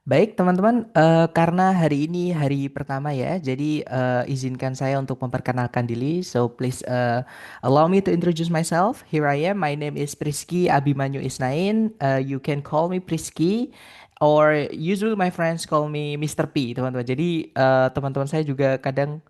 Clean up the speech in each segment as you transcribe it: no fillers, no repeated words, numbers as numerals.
Baik, teman-teman, karena hari ini hari pertama ya, jadi izinkan saya untuk memperkenalkan diri. So please allow me to introduce myself. Here I am. My name is Priski Abimanyu Isnain. You can call me Priski, or usually my friends call me Mr. P, teman-teman. Jadi teman-teman saya juga kadang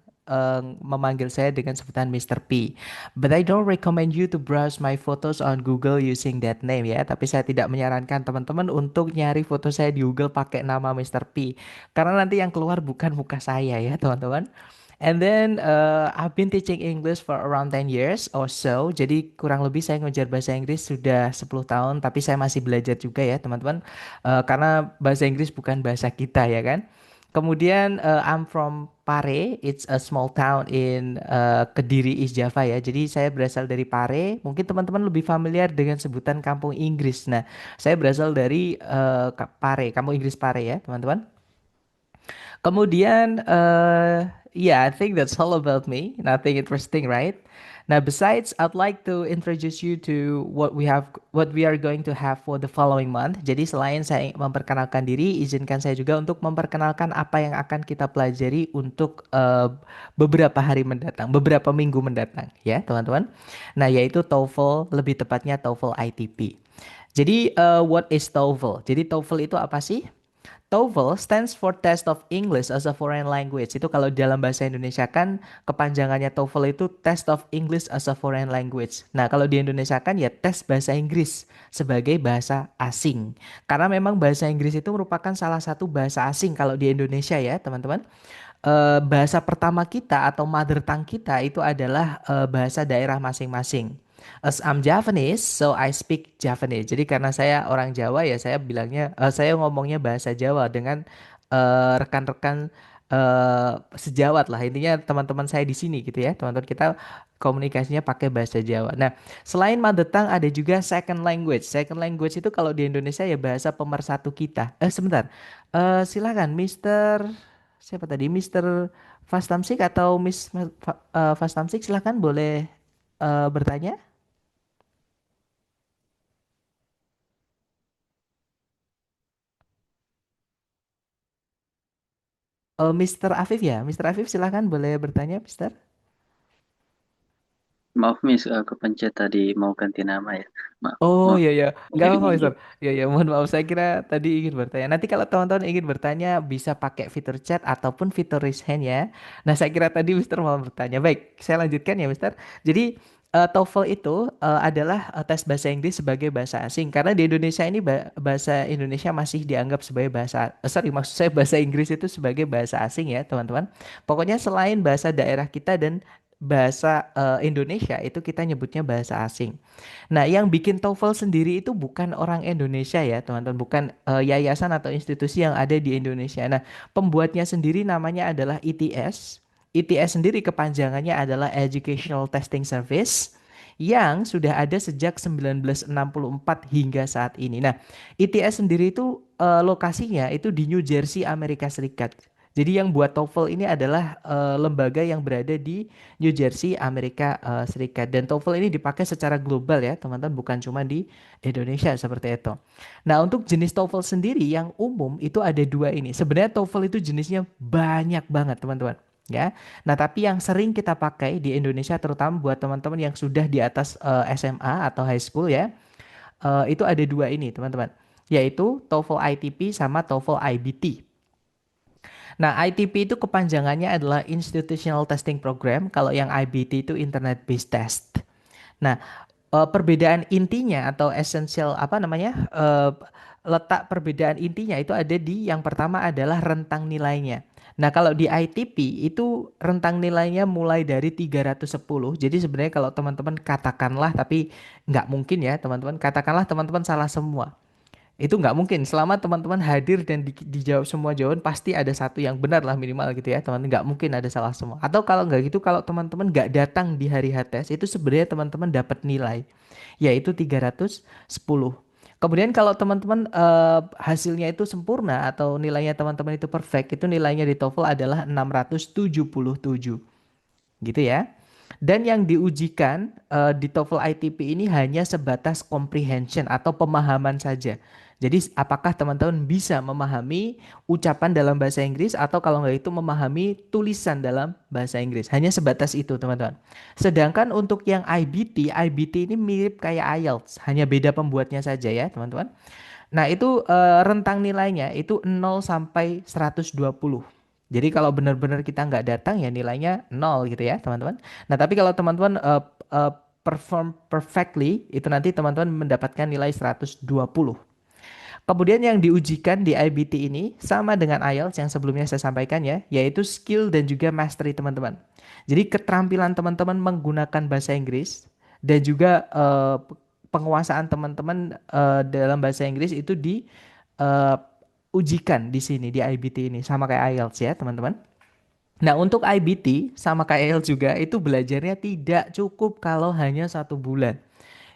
memanggil saya dengan sebutan Mr. P. But I don't recommend you to browse my photos on Google using that name ya. Tapi saya tidak menyarankan teman-teman untuk nyari foto saya di Google pakai nama Mr. P. Karena nanti yang keluar bukan muka saya ya teman-teman. And then I've been teaching English for around 10 years or so. Jadi kurang lebih saya ngajar bahasa Inggris sudah 10 tahun. Tapi saya masih belajar juga ya teman-teman. Karena bahasa Inggris bukan bahasa kita ya kan. Kemudian I'm from Pare, it's a small town in Kediri, East Java ya. Jadi saya berasal dari Pare. Mungkin teman-teman lebih familiar dengan sebutan Kampung Inggris. Nah, saya berasal dari Pare, Kampung Inggris Pare ya, teman-teman. Kemudian, yeah, I think that's all about me. Nothing interesting, right? Now, besides, I'd like to introduce you to what we are going to have for the following month. Jadi, selain saya memperkenalkan diri, izinkan saya juga untuk memperkenalkan apa yang akan kita pelajari untuk beberapa hari mendatang, beberapa minggu mendatang, ya, teman-teman. Nah, yaitu TOEFL, lebih tepatnya TOEFL ITP. Jadi, what is TOEFL? Jadi, TOEFL itu apa sih? TOEFL stands for Test of English as a Foreign Language. Itu kalau dalam bahasa Indonesia kan kepanjangannya TOEFL itu Test of English as a Foreign Language. Nah, kalau di Indonesia kan ya tes bahasa Inggris sebagai bahasa asing. Karena memang bahasa Inggris itu merupakan salah satu bahasa asing kalau di Indonesia ya, teman-teman. Bahasa pertama kita atau mother tongue kita itu adalah bahasa daerah masing-masing. As I'm Javanese, so I speak Javanese. Jadi karena saya orang Jawa ya saya bilangnya, saya ngomongnya bahasa Jawa dengan rekan-rekan sejawat lah. Intinya teman-teman saya di sini gitu ya. Teman-teman kita komunikasinya pakai bahasa Jawa. Nah, selain mother tongue ada juga second language. Second language itu kalau di Indonesia ya bahasa pemersatu kita. Sebentar. Silakan Mister siapa tadi? Mister Fastamsik atau Miss Fastamsik silakan boleh bertanya. Mister Afif ya, Mister Afif silakan boleh bertanya, Mister. Maaf Miss, kepencet tadi mau ganti nama ya. Maaf, Oh maaf. iya ya, nggak apa-apa Ini Mister. Ya ya, mohon maaf saya kira tadi ingin bertanya. Nanti kalau teman-teman ingin bertanya bisa pakai fitur chat ataupun fitur raise hand ya. Nah saya kira tadi Mister mau bertanya. Baik, saya lanjutkan ya Mister. Jadi TOEFL itu adalah tes bahasa Inggris sebagai bahasa asing karena di Indonesia ini bahasa Indonesia masih dianggap sebagai sorry maksud saya bahasa Inggris itu sebagai bahasa asing ya teman-teman. Pokoknya selain bahasa daerah kita dan bahasa Indonesia itu kita nyebutnya bahasa asing. Nah, yang bikin TOEFL sendiri itu bukan orang Indonesia ya, teman-teman, bukan yayasan atau institusi yang ada di Indonesia. Nah, pembuatnya sendiri namanya adalah ETS. ETS sendiri kepanjangannya adalah Educational Testing Service yang sudah ada sejak 1964 hingga saat ini. Nah, ETS sendiri itu lokasinya itu di New Jersey, Amerika Serikat. Jadi yang buat TOEFL ini adalah lembaga yang berada di New Jersey, Amerika Serikat. Dan TOEFL ini dipakai secara global ya, teman-teman, bukan cuma di Indonesia seperti itu. Nah, untuk jenis TOEFL sendiri yang umum itu ada dua ini. Sebenarnya TOEFL itu jenisnya banyak banget, teman-teman. Ya, nah tapi yang sering kita pakai di Indonesia terutama buat teman-teman yang sudah di atas SMA atau high school ya, itu ada dua ini teman-teman, yaitu TOEFL ITP sama TOEFL IBT. Nah, ITP itu kepanjangannya adalah Institutional Testing Program. Kalau yang IBT itu Internet Based Test. Nah, perbedaan intinya atau essential apa namanya? Letak perbedaan intinya itu ada di yang pertama adalah rentang nilainya. Nah, kalau di ITP itu rentang nilainya mulai dari 310. Jadi sebenarnya kalau teman-teman katakanlah tapi nggak mungkin ya, teman-teman. Katakanlah teman-teman salah semua. Itu nggak mungkin. Selama teman-teman hadir dan dijawab semua jawaban, pasti ada satu yang benar lah minimal gitu ya. Teman-teman nggak mungkin ada salah semua. Atau kalau nggak gitu, kalau teman-teman nggak datang di hari HTS, itu sebenarnya teman-teman dapat nilai, yaitu 310. Kemudian kalau teman-teman hasilnya itu sempurna atau nilainya teman-teman itu perfect, itu nilainya di TOEFL adalah 677 gitu ya. Dan yang diujikan di TOEFL ITP ini hanya sebatas comprehension atau pemahaman saja. Jadi apakah teman-teman bisa memahami ucapan dalam bahasa Inggris atau kalau nggak itu memahami tulisan dalam bahasa Inggris. Hanya sebatas itu teman-teman. Sedangkan untuk yang IBT ini mirip kayak IELTS, hanya beda pembuatnya saja ya teman-teman. Nah itu rentang nilainya itu 0 sampai 120. Jadi kalau benar-benar kita nggak datang ya nilainya nol gitu ya teman-teman. Nah tapi kalau teman-teman perform perfectly itu nanti teman-teman mendapatkan nilai 120. Kemudian yang diujikan di IBT ini sama dengan IELTS yang sebelumnya saya sampaikan ya, yaitu skill dan juga mastery teman-teman. Jadi keterampilan teman-teman menggunakan bahasa Inggris dan juga penguasaan teman-teman dalam bahasa Inggris itu diujikan di sini di IBT ini sama kayak IELTS ya teman-teman. Nah untuk IBT sama kayak IELTS juga itu belajarnya tidak cukup kalau hanya 1 bulan.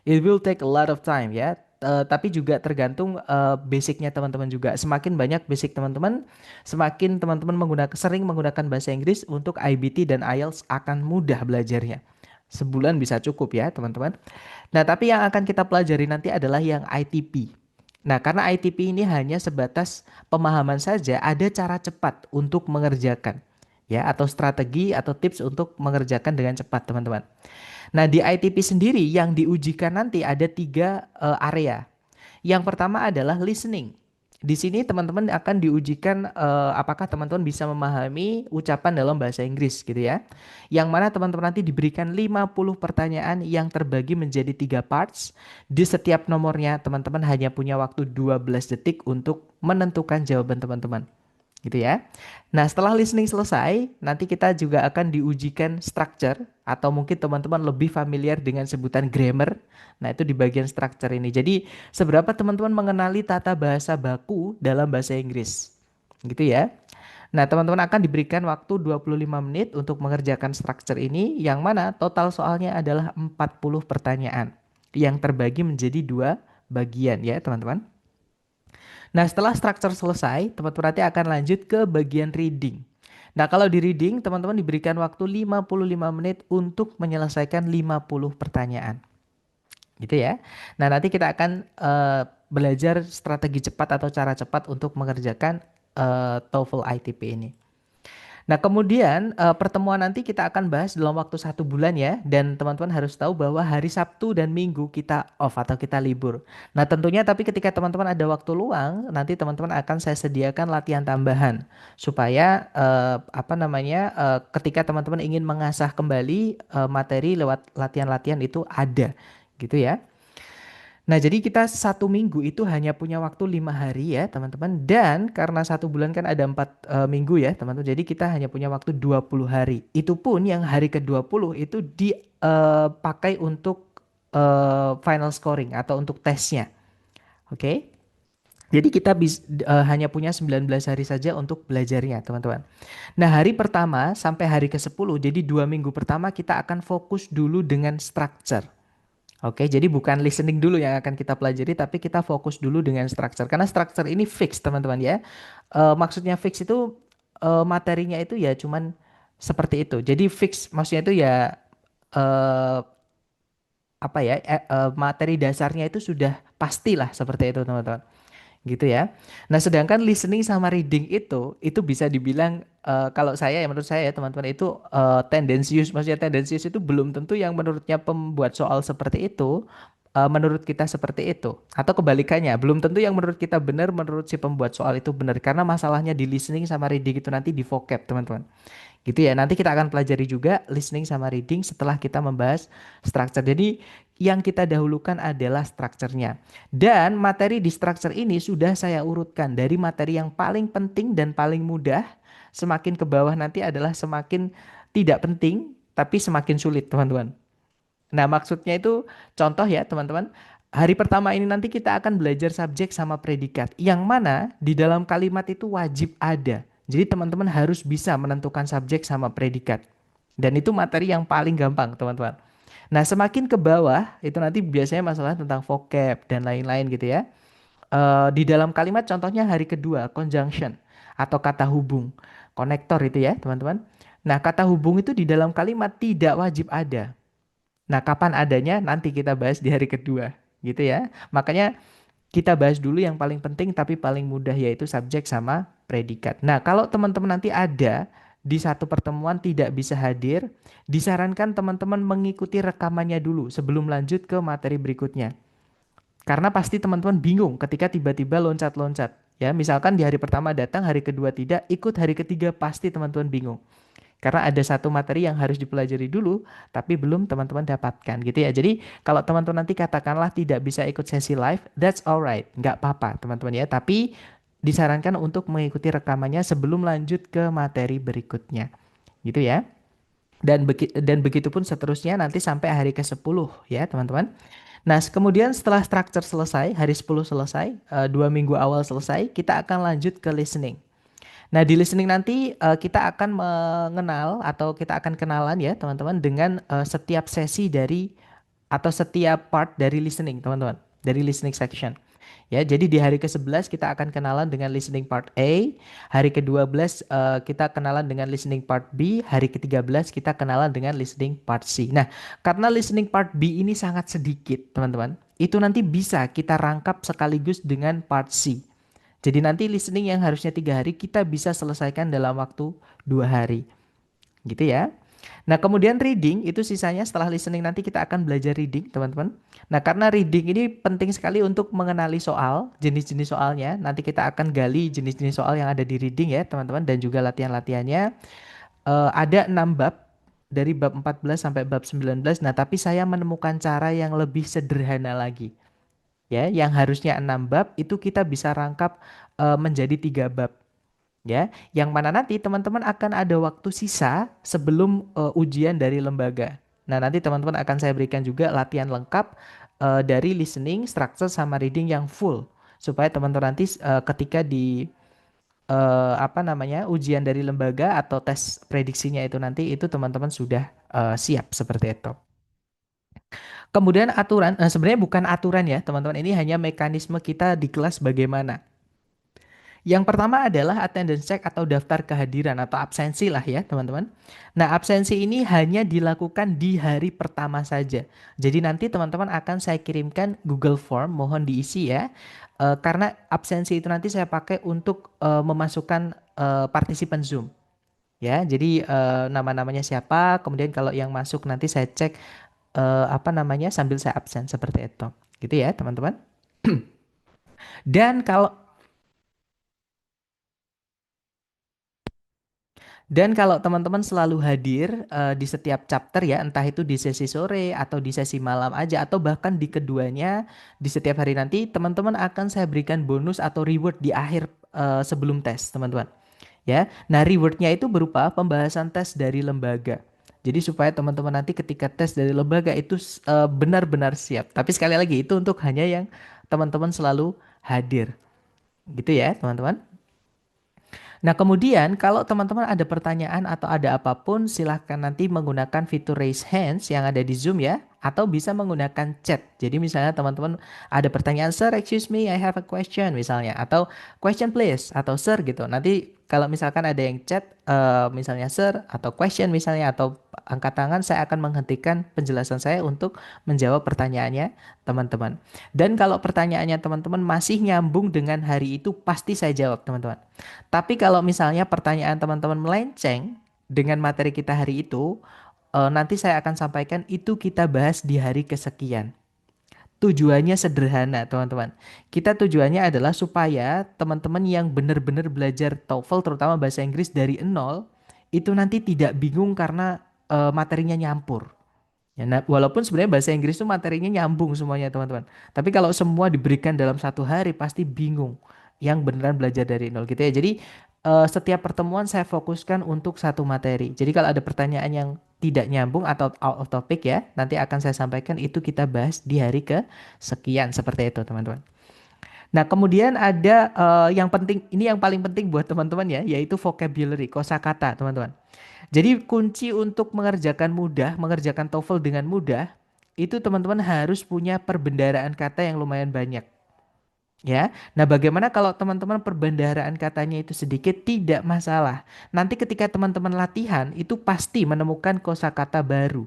It will take a lot of time ya. Tapi juga tergantung basicnya teman-teman juga. Semakin banyak basic teman-teman, semakin teman-teman sering menggunakan bahasa Inggris untuk IBT dan IELTS akan mudah belajarnya. Sebulan bisa cukup ya teman-teman. Nah tapi yang akan kita pelajari nanti adalah yang ITP. Nah karena ITP ini hanya sebatas pemahaman saja, ada cara cepat untuk mengerjakan ya atau strategi atau tips untuk mengerjakan dengan cepat teman-teman. Nah, di ITP sendiri yang diujikan nanti ada 3 area. Yang pertama adalah listening. Di sini teman-teman akan diujikan apakah teman-teman bisa memahami ucapan dalam bahasa Inggris gitu ya. Yang mana teman-teman nanti diberikan 50 pertanyaan yang terbagi menjadi 3 parts. Di setiap nomornya teman-teman hanya punya waktu 12 detik untuk menentukan jawaban teman-teman gitu ya. Nah, setelah listening selesai, nanti kita juga akan diujikan structure atau mungkin teman-teman lebih familiar dengan sebutan grammar. Nah, itu di bagian structure ini. Jadi, seberapa teman-teman mengenali tata bahasa baku dalam bahasa Inggris. Gitu ya. Nah, teman-teman akan diberikan waktu 25 menit untuk mengerjakan structure ini yang mana total soalnya adalah 40 pertanyaan yang terbagi menjadi 2 bagian ya, teman-teman. Nah, setelah structure selesai, teman-teman nanti akan lanjut ke bagian reading. Nah, kalau di reading, teman-teman diberikan waktu 55 menit untuk menyelesaikan 50 pertanyaan. Gitu ya. Nah, nanti kita akan belajar strategi cepat atau cara cepat untuk mengerjakan TOEFL ITP ini. Nah, kemudian pertemuan nanti kita akan bahas dalam waktu 1 bulan ya. Dan teman-teman harus tahu bahwa hari Sabtu dan Minggu kita off atau kita libur. Nah, tentunya tapi ketika teman-teman ada waktu luang, nanti teman-teman akan saya sediakan latihan tambahan supaya ketika teman-teman ingin mengasah kembali materi lewat latihan-latihan itu ada, gitu ya. Nah, jadi kita 1 minggu itu hanya punya waktu 5 hari ya, teman-teman. Dan karena 1 bulan kan ada 4 minggu ya, teman-teman. Jadi kita hanya punya waktu 20 hari. Itu pun yang hari ke-20 itu dipakai untuk final scoring atau untuk tesnya. Oke? Jadi kita hanya punya 19 hari saja untuk belajarnya, teman-teman. Nah, hari pertama sampai hari ke-10, jadi 2 minggu pertama kita akan fokus dulu dengan structure. Oke, jadi bukan listening dulu yang akan kita pelajari, tapi kita fokus dulu dengan structure. Karena structure ini fix, teman-teman ya. Maksudnya fix itu materinya itu ya cuman seperti itu. Jadi fix maksudnya itu ya eh, materi dasarnya itu sudah pastilah seperti itu, teman-teman. Gitu ya. Nah, sedangkan listening sama reading itu bisa dibilang kalau saya ya menurut saya ya teman-teman itu tendensius. Maksudnya tendensius itu belum tentu yang menurutnya pembuat soal seperti itu menurut kita seperti itu atau kebalikannya. Belum tentu yang menurut kita benar menurut si pembuat soal itu benar karena masalahnya di listening sama reading itu nanti di vocab, teman-teman. Gitu ya. Nanti kita akan pelajari juga listening sama reading setelah kita membahas structure. Jadi yang kita dahulukan adalah structure-nya. Dan materi di structure ini sudah saya urutkan dari materi yang paling penting dan paling mudah, semakin ke bawah nanti adalah semakin tidak penting tapi semakin sulit, teman-teman. Nah, maksudnya itu contoh ya, teman-teman. Hari pertama ini nanti kita akan belajar subjek sama predikat. Yang mana di dalam kalimat itu wajib ada. Jadi teman-teman harus bisa menentukan subjek sama predikat. Dan itu materi yang paling gampang, teman-teman. Nah, semakin ke bawah itu nanti biasanya masalah tentang vocab dan lain-lain gitu ya. Di dalam kalimat contohnya hari kedua, conjunction atau kata hubung. Konektor itu ya, teman-teman. Nah, kata hubung itu di dalam kalimat tidak wajib ada. Nah, kapan adanya nanti kita bahas di hari kedua, gitu ya. Makanya Kita bahas dulu yang paling penting tapi paling mudah yaitu subjek sama predikat. Nah, kalau teman-teman nanti ada di satu pertemuan tidak bisa hadir, disarankan teman-teman mengikuti rekamannya dulu sebelum lanjut ke materi berikutnya. Karena pasti teman-teman bingung ketika tiba-tiba loncat-loncat. Ya, misalkan di hari pertama datang, hari kedua tidak, ikut hari ketiga pasti teman-teman bingung. Karena ada satu materi yang harus dipelajari dulu, tapi belum teman-teman dapatkan gitu ya. Jadi kalau teman-teman nanti katakanlah tidak bisa ikut sesi live, that's alright, nggak apa-apa teman-teman ya. Tapi disarankan untuk mengikuti rekamannya sebelum lanjut ke materi berikutnya, gitu ya. Dan begitu pun seterusnya nanti sampai hari ke-10 ya teman-teman. Nah, kemudian setelah structure selesai, hari 10 selesai, 2 minggu awal selesai, kita akan lanjut ke listening. Nah, di listening nanti kita akan mengenal atau kita akan kenalan ya, teman-teman, dengan setiap sesi dari atau setiap part dari listening, teman-teman, dari listening section. Ya, jadi di hari ke-11 kita akan kenalan dengan listening part A, hari ke-12 kita kenalan dengan listening part B, hari ke-13 kita kenalan dengan listening part C. Nah, karena listening part B ini sangat sedikit, teman-teman, itu nanti bisa kita rangkap sekaligus dengan part C. Jadi nanti listening yang harusnya 3 hari kita bisa selesaikan dalam waktu 2 hari, gitu ya. Nah kemudian reading itu sisanya setelah listening nanti kita akan belajar reading teman-teman. Nah karena reading ini penting sekali untuk mengenali soal, jenis-jenis soalnya. Nanti kita akan gali jenis-jenis soal yang ada di reading ya teman-teman dan juga latihan-latihannya. Ada 6 bab dari bab 14 sampai bab 19. Nah tapi saya menemukan cara yang lebih sederhana lagi ya, yang harusnya 6 bab itu kita bisa rangkap menjadi 3 bab ya, yang mana nanti teman-teman akan ada waktu sisa sebelum ujian dari lembaga. Nah, nanti teman-teman akan saya berikan juga latihan lengkap dari listening, structure sama reading yang full supaya teman-teman nanti ketika di apa namanya ujian dari lembaga atau tes prediksinya itu nanti itu teman-teman sudah siap seperti itu. Kemudian aturan, sebenarnya bukan aturan ya teman-teman, ini hanya mekanisme kita di kelas bagaimana. Yang pertama adalah attendance check atau daftar kehadiran atau absensi lah ya teman-teman. Nah absensi ini hanya dilakukan di hari pertama saja. Jadi nanti teman-teman akan saya kirimkan Google Form, mohon diisi ya. Karena absensi itu nanti saya pakai untuk memasukkan partisipan Zoom. Ya, jadi nama-namanya siapa, kemudian kalau yang masuk nanti saya cek apa namanya sambil saya absen seperti itu. Gitu ya teman-teman. Dan kalau Dan kalau teman-teman selalu hadir di setiap chapter ya, entah itu di sesi sore atau di sesi malam aja atau bahkan di keduanya di setiap hari nanti, teman-teman akan saya berikan bonus atau reward di akhir sebelum tes, teman-teman. Ya, nah rewardnya itu berupa pembahasan tes dari lembaga. Jadi supaya teman-teman nanti ketika tes dari lembaga itu benar-benar siap. Tapi sekali lagi itu untuk hanya yang teman-teman selalu hadir, gitu ya, teman-teman. Nah, kemudian kalau teman-teman ada pertanyaan atau ada apapun, silahkan nanti menggunakan fitur raise hands yang ada di Zoom ya, atau bisa menggunakan chat. Jadi misalnya teman-teman ada pertanyaan, Sir, excuse me, I have a question misalnya, atau question please, atau Sir gitu. Nanti kalau misalkan ada yang chat, misalnya Sir, atau question misalnya, atau angkat tangan, saya akan menghentikan penjelasan saya untuk menjawab pertanyaannya teman-teman. Dan kalau pertanyaannya teman-teman masih nyambung dengan hari itu, pasti saya jawab teman-teman. Tapi kalau misalnya pertanyaan teman-teman melenceng dengan materi kita hari itu, nanti saya akan sampaikan itu kita bahas di hari kesekian. Tujuannya sederhana, teman-teman. Kita tujuannya adalah supaya teman-teman yang benar-benar belajar TOEFL, terutama bahasa Inggris dari nol, itu nanti tidak bingung karena materinya nyampur. Ya, nah, walaupun sebenarnya bahasa Inggris itu materinya nyambung semuanya teman-teman. Tapi kalau semua diberikan dalam satu hari pasti bingung. Yang beneran belajar dari nol gitu ya. Jadi setiap pertemuan saya fokuskan untuk satu materi. Jadi kalau ada pertanyaan yang tidak nyambung atau out of topic ya, nanti akan saya sampaikan itu kita bahas di hari ke sekian seperti itu teman-teman. Nah, kemudian ada yang penting, ini yang paling penting buat teman-teman ya, yaitu vocabulary, kosakata, teman-teman. Jadi kunci untuk mengerjakan TOEFL dengan mudah, itu teman-teman harus punya perbendaharaan kata yang lumayan banyak. Ya, nah bagaimana kalau teman-teman perbendaharaan katanya itu sedikit tidak masalah. Nanti ketika teman-teman latihan itu pasti menemukan kosakata baru.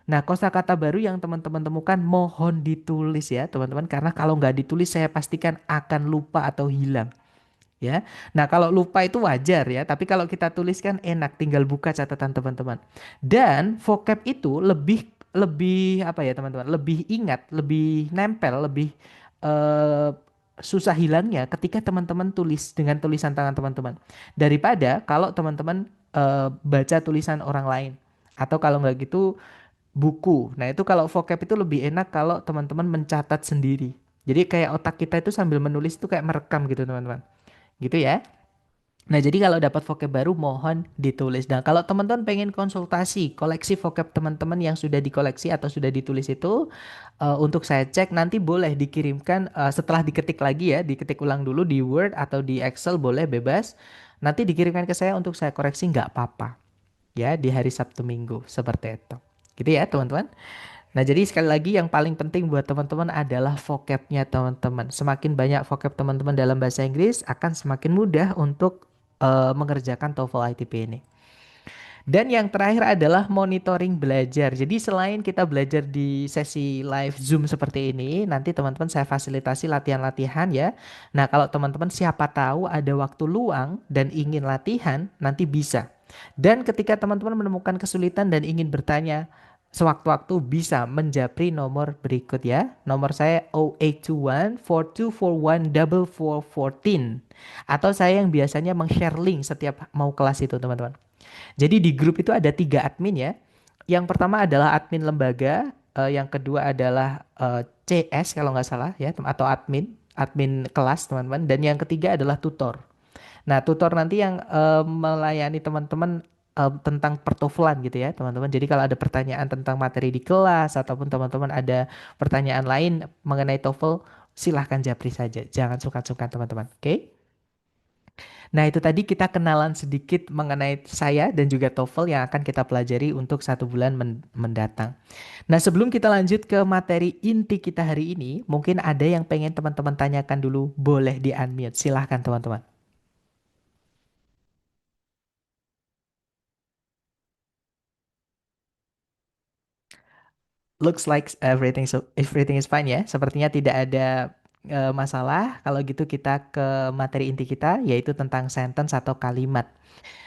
Nah, kosakata baru yang teman-teman temukan mohon ditulis ya, teman-teman. Karena kalau nggak ditulis saya pastikan akan lupa atau hilang. Ya. Nah, kalau lupa itu wajar ya, tapi kalau kita tuliskan enak, tinggal buka catatan teman-teman. Dan vocab itu lebih lebih apa ya, teman-teman? Lebih ingat, lebih nempel, lebih eh, susah hilangnya ketika teman-teman tulis dengan tulisan tangan teman-teman. Daripada kalau teman-teman baca tulisan orang lain. Atau kalau nggak gitu buku. Nah, itu kalau vocab itu lebih enak kalau teman-teman mencatat sendiri. Jadi kayak otak kita itu sambil menulis itu kayak merekam gitu, teman-teman. Gitu ya. Nah, jadi kalau dapat vocab baru mohon ditulis. Nah, kalau teman-teman pengen konsultasi koleksi vocab teman-teman yang sudah dikoleksi atau sudah ditulis itu untuk saya cek nanti boleh dikirimkan setelah diketik lagi ya, diketik ulang dulu di Word atau di Excel boleh bebas. Nanti dikirimkan ke saya untuk saya koreksi nggak apa-apa ya di hari Sabtu Minggu seperti itu. Gitu ya, teman-teman. Nah, jadi sekali lagi yang paling penting buat teman-teman adalah vocabnya teman-teman. Semakin banyak vocab teman-teman dalam bahasa Inggris akan semakin mudah untuk mengerjakan TOEFL ITP ini. Dan yang terakhir adalah monitoring belajar. Jadi selain kita belajar di sesi live Zoom seperti ini, nanti teman-teman saya fasilitasi latihan-latihan ya. Nah, kalau teman-teman siapa tahu ada waktu luang dan ingin latihan, nanti bisa. Dan ketika teman-teman menemukan kesulitan dan ingin bertanya, sewaktu-waktu bisa menjapri nomor berikut ya. Nomor saya 0821 4241 4414. Atau saya yang biasanya meng-share link setiap mau kelas itu, teman-teman. Jadi di grup itu ada 3 admin ya. Yang pertama adalah admin lembaga, yang kedua adalah CS kalau nggak salah ya, atau admin kelas teman-teman, dan yang ketiga adalah tutor. Nah, tutor nanti yang melayani teman-teman tentang pertofulan gitu ya, teman-teman. Jadi kalau ada pertanyaan tentang materi di kelas ataupun teman-teman ada pertanyaan lain mengenai TOEFL, silahkan japri saja. Jangan sungkan-sungkan teman-teman. Oke? Nah, itu tadi kita kenalan sedikit mengenai saya dan juga TOEFL yang akan kita pelajari untuk 1 bulan mendatang. Nah, sebelum kita lanjut ke materi inti kita hari ini, mungkin ada yang pengen teman-teman tanyakan dulu, boleh di-unmute. Silahkan teman-teman. Looks like everything is fine ya. Sepertinya tidak ada masalah. Kalau gitu kita ke materi inti kita, yaitu tentang sentence atau kalimat.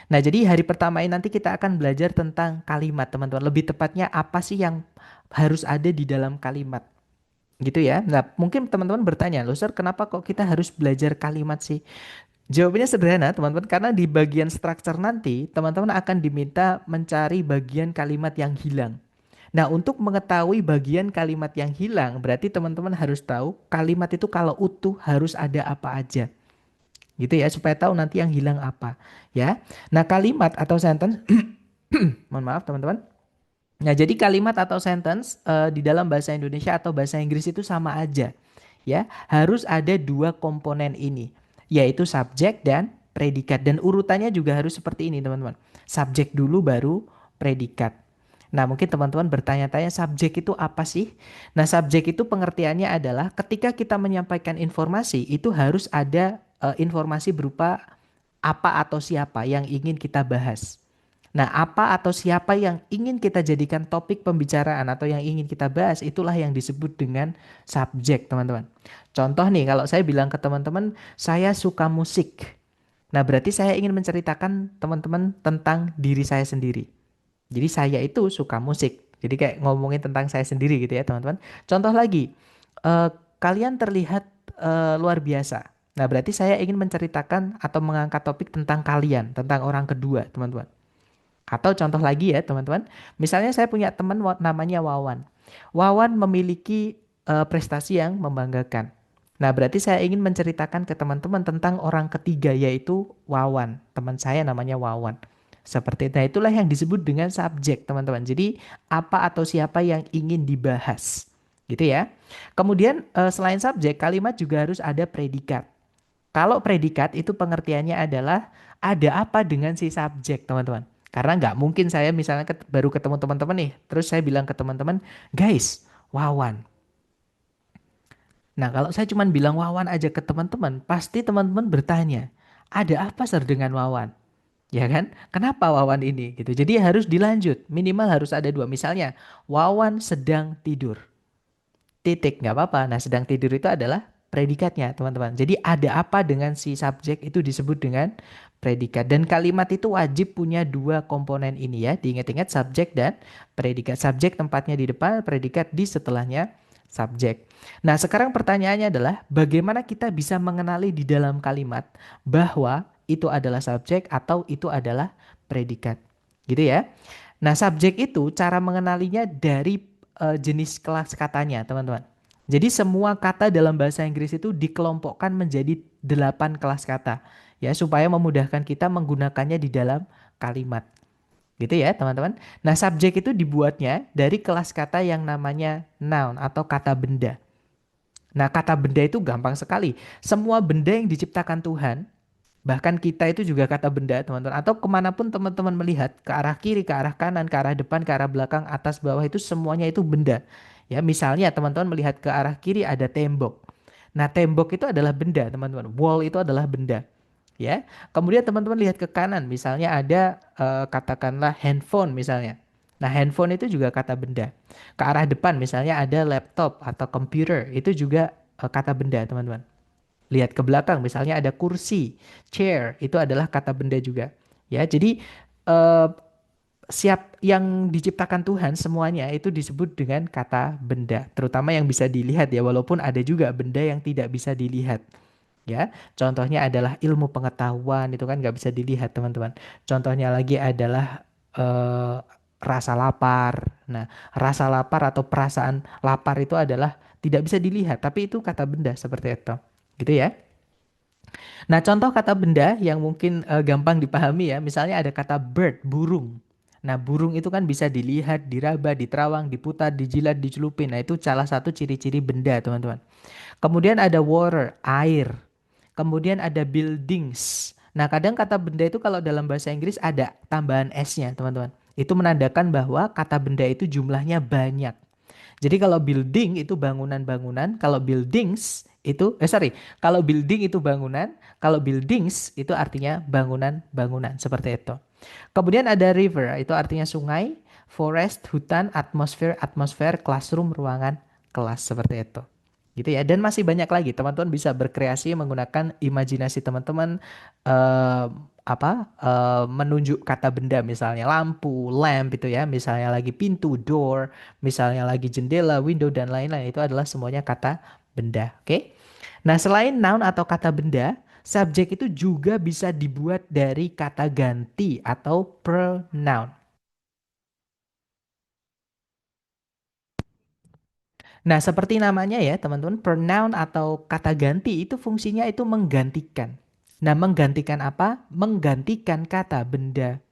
Nah, jadi hari pertama ini nanti kita akan belajar tentang kalimat, teman-teman. Lebih tepatnya apa sih yang harus ada di dalam kalimat. Gitu ya. Nah, mungkin teman-teman bertanya, loh Sir, kenapa kok kita harus belajar kalimat sih? Jawabannya sederhana, teman-teman. Karena di bagian structure nanti, teman-teman akan diminta mencari bagian kalimat yang hilang. Nah, untuk mengetahui bagian kalimat yang hilang, berarti teman-teman harus tahu kalimat itu kalau utuh harus ada apa aja. Gitu ya, supaya tahu nanti yang hilang apa. Ya. Nah, kalimat atau sentence mohon maaf teman-teman. Nah, jadi kalimat atau sentence di dalam bahasa Indonesia atau bahasa Inggris itu sama aja. Ya, harus ada 2 komponen ini, yaitu subjek dan predikat. Dan urutannya juga harus seperti ini, teman-teman. Subjek dulu baru predikat. Nah, mungkin teman-teman bertanya-tanya subjek itu apa sih? Nah, subjek itu pengertiannya adalah ketika kita menyampaikan informasi, itu harus ada informasi berupa apa atau siapa yang ingin kita bahas. Nah, apa atau siapa yang ingin kita jadikan topik pembicaraan atau yang ingin kita bahas, itulah yang disebut dengan subjek, teman-teman. Contoh nih, kalau saya bilang ke teman-teman, saya suka musik. Nah, berarti saya ingin menceritakan teman-teman tentang diri saya sendiri. Jadi saya itu suka musik. Jadi kayak ngomongin tentang saya sendiri gitu ya, teman-teman. Contoh lagi, eh, kalian terlihat luar biasa. Nah, berarti saya ingin menceritakan atau mengangkat topik tentang kalian, tentang orang kedua, teman-teman. Atau contoh lagi ya teman-teman, misalnya saya punya teman namanya Wawan. Wawan memiliki prestasi yang membanggakan. Nah, berarti saya ingin menceritakan ke teman-teman tentang orang ketiga yaitu Wawan. Teman saya namanya Wawan. Seperti itu. Nah, itulah yang disebut dengan subjek, teman-teman. Jadi, apa atau siapa yang ingin dibahas. Gitu ya. Kemudian selain subjek, kalimat juga harus ada predikat. Kalau predikat itu pengertiannya adalah ada apa dengan si subjek, teman-teman. Karena nggak mungkin saya misalnya baru ketemu teman-teman nih, terus saya bilang ke teman-teman, guys, Wawan. Nah, kalau saya cuma bilang Wawan aja ke teman-teman, pasti teman-teman bertanya, ada apa Sir dengan Wawan? Ya kan? Kenapa Wawan ini gitu? Jadi harus dilanjut, minimal harus ada dua. Misalnya, Wawan sedang tidur. Titik, nggak apa-apa. Nah, sedang tidur itu adalah predikatnya, teman-teman. Jadi ada apa dengan si subjek itu disebut dengan predikat. Dan kalimat itu wajib punya dua komponen ini ya. Diingat-ingat subjek dan predikat. Subjek tempatnya di depan, predikat di setelahnya subjek. Nah, sekarang pertanyaannya adalah bagaimana kita bisa mengenali di dalam kalimat bahwa itu adalah subjek atau itu adalah predikat. Gitu ya. Nah, subjek itu cara mengenalinya dari jenis kelas katanya, teman-teman. Jadi semua kata dalam bahasa Inggris itu dikelompokkan menjadi 8 kelas kata, ya, supaya memudahkan kita menggunakannya di dalam kalimat. Gitu ya, teman-teman. Nah, subjek itu dibuatnya dari kelas kata yang namanya noun atau kata benda. Nah, kata benda itu gampang sekali. Semua benda yang diciptakan Tuhan, bahkan kita itu juga kata benda, teman-teman. Atau kemanapun teman-teman melihat, ke arah kiri, ke arah kanan, ke arah depan, ke arah belakang, atas, bawah, itu semuanya itu benda. Ya, misalnya teman-teman melihat ke arah kiri ada tembok. Nah, tembok itu adalah benda, teman-teman. Wall itu adalah benda. Ya, kemudian teman-teman lihat ke kanan, misalnya ada katakanlah handphone misalnya. Nah, handphone itu juga kata benda. Ke arah depan misalnya ada laptop atau computer, itu juga kata benda, teman-teman. Lihat ke belakang, misalnya ada kursi, chair, itu adalah kata benda juga. Ya, jadi eh, siap yang diciptakan Tuhan semuanya itu disebut dengan kata benda, terutama yang bisa dilihat ya, walaupun ada juga benda yang tidak bisa dilihat. Ya, contohnya adalah ilmu pengetahuan itu kan nggak bisa dilihat, teman-teman. Contohnya lagi adalah eh, rasa lapar. Nah, rasa lapar atau perasaan lapar itu adalah tidak bisa dilihat, tapi itu kata benda seperti itu. Gitu ya. Nah, contoh kata benda yang mungkin gampang dipahami ya, misalnya ada kata bird, burung. Nah, burung itu kan bisa dilihat, diraba, diterawang, diputar, dijilat, dicelupin. Nah, itu salah satu ciri-ciri benda, teman-teman. Kemudian ada water, air. Kemudian ada buildings. Nah, kadang kata benda itu kalau dalam bahasa Inggris ada tambahan S-nya, teman-teman. Itu menandakan bahwa kata benda itu jumlahnya banyak. Jadi kalau building itu bangunan-bangunan, kalau buildings itu, kalau building itu bangunan, kalau buildings itu artinya bangunan-bangunan, seperti itu. Kemudian ada river, itu artinya sungai, forest, hutan, atmosfer, atmosfer, classroom, ruangan, kelas, seperti itu. Gitu ya, dan masih banyak lagi. Teman-teman bisa berkreasi menggunakan imajinasi teman-teman, eh, menunjuk kata benda, misalnya lampu, lamp itu ya, misalnya lagi pintu, door, misalnya lagi jendela, window, dan lain-lain. Itu adalah semuanya kata benda. Oke. Nah, selain noun atau kata benda, subjek itu juga bisa dibuat dari kata ganti atau pronoun. Nah, seperti namanya ya, teman-teman, pronoun atau kata ganti itu fungsinya itu menggantikan. Nah, menggantikan apa? Menggantikan kata benda.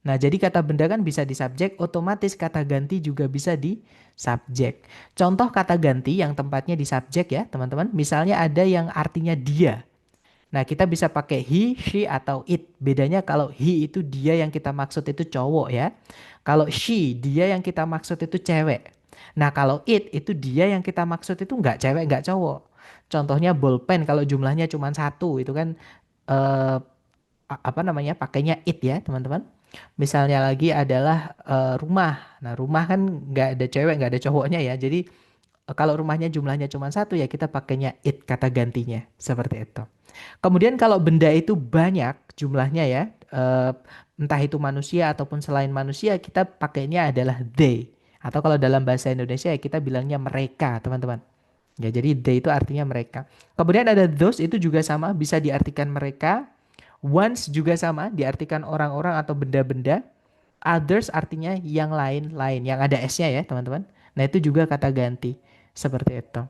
Nah, jadi kata benda kan bisa di subjek, otomatis kata ganti juga bisa di subjek. Contoh kata ganti yang tempatnya di subjek ya, teman-teman. Misalnya ada yang artinya dia. Nah, kita bisa pakai he, she, atau it. Bedanya kalau he itu dia yang kita maksud itu cowok ya. Kalau she, dia yang kita maksud itu cewek. Nah, kalau it itu dia yang kita maksud itu nggak cewek, nggak cowok. Contohnya bolpen kalau jumlahnya cuma satu, itu kan eh, apa namanya, pakainya it ya, teman-teman. Misalnya lagi adalah rumah. Nah, rumah kan nggak ada cewek, nggak ada cowoknya ya. Jadi kalau rumahnya jumlahnya cuma satu ya kita pakainya it kata gantinya. Seperti itu. Kemudian kalau benda itu banyak jumlahnya ya, eh, entah itu manusia ataupun selain manusia, kita pakainya adalah they. Atau kalau dalam bahasa Indonesia ya kita bilangnya mereka, teman-teman. Ya, jadi they itu artinya mereka. Kemudian ada those, itu juga sama, bisa diartikan mereka. Ones juga sama, diartikan orang-orang atau benda-benda. Others artinya yang lain-lain, yang ada S-nya ya, teman-teman. Nah, itu juga kata ganti. Seperti itu.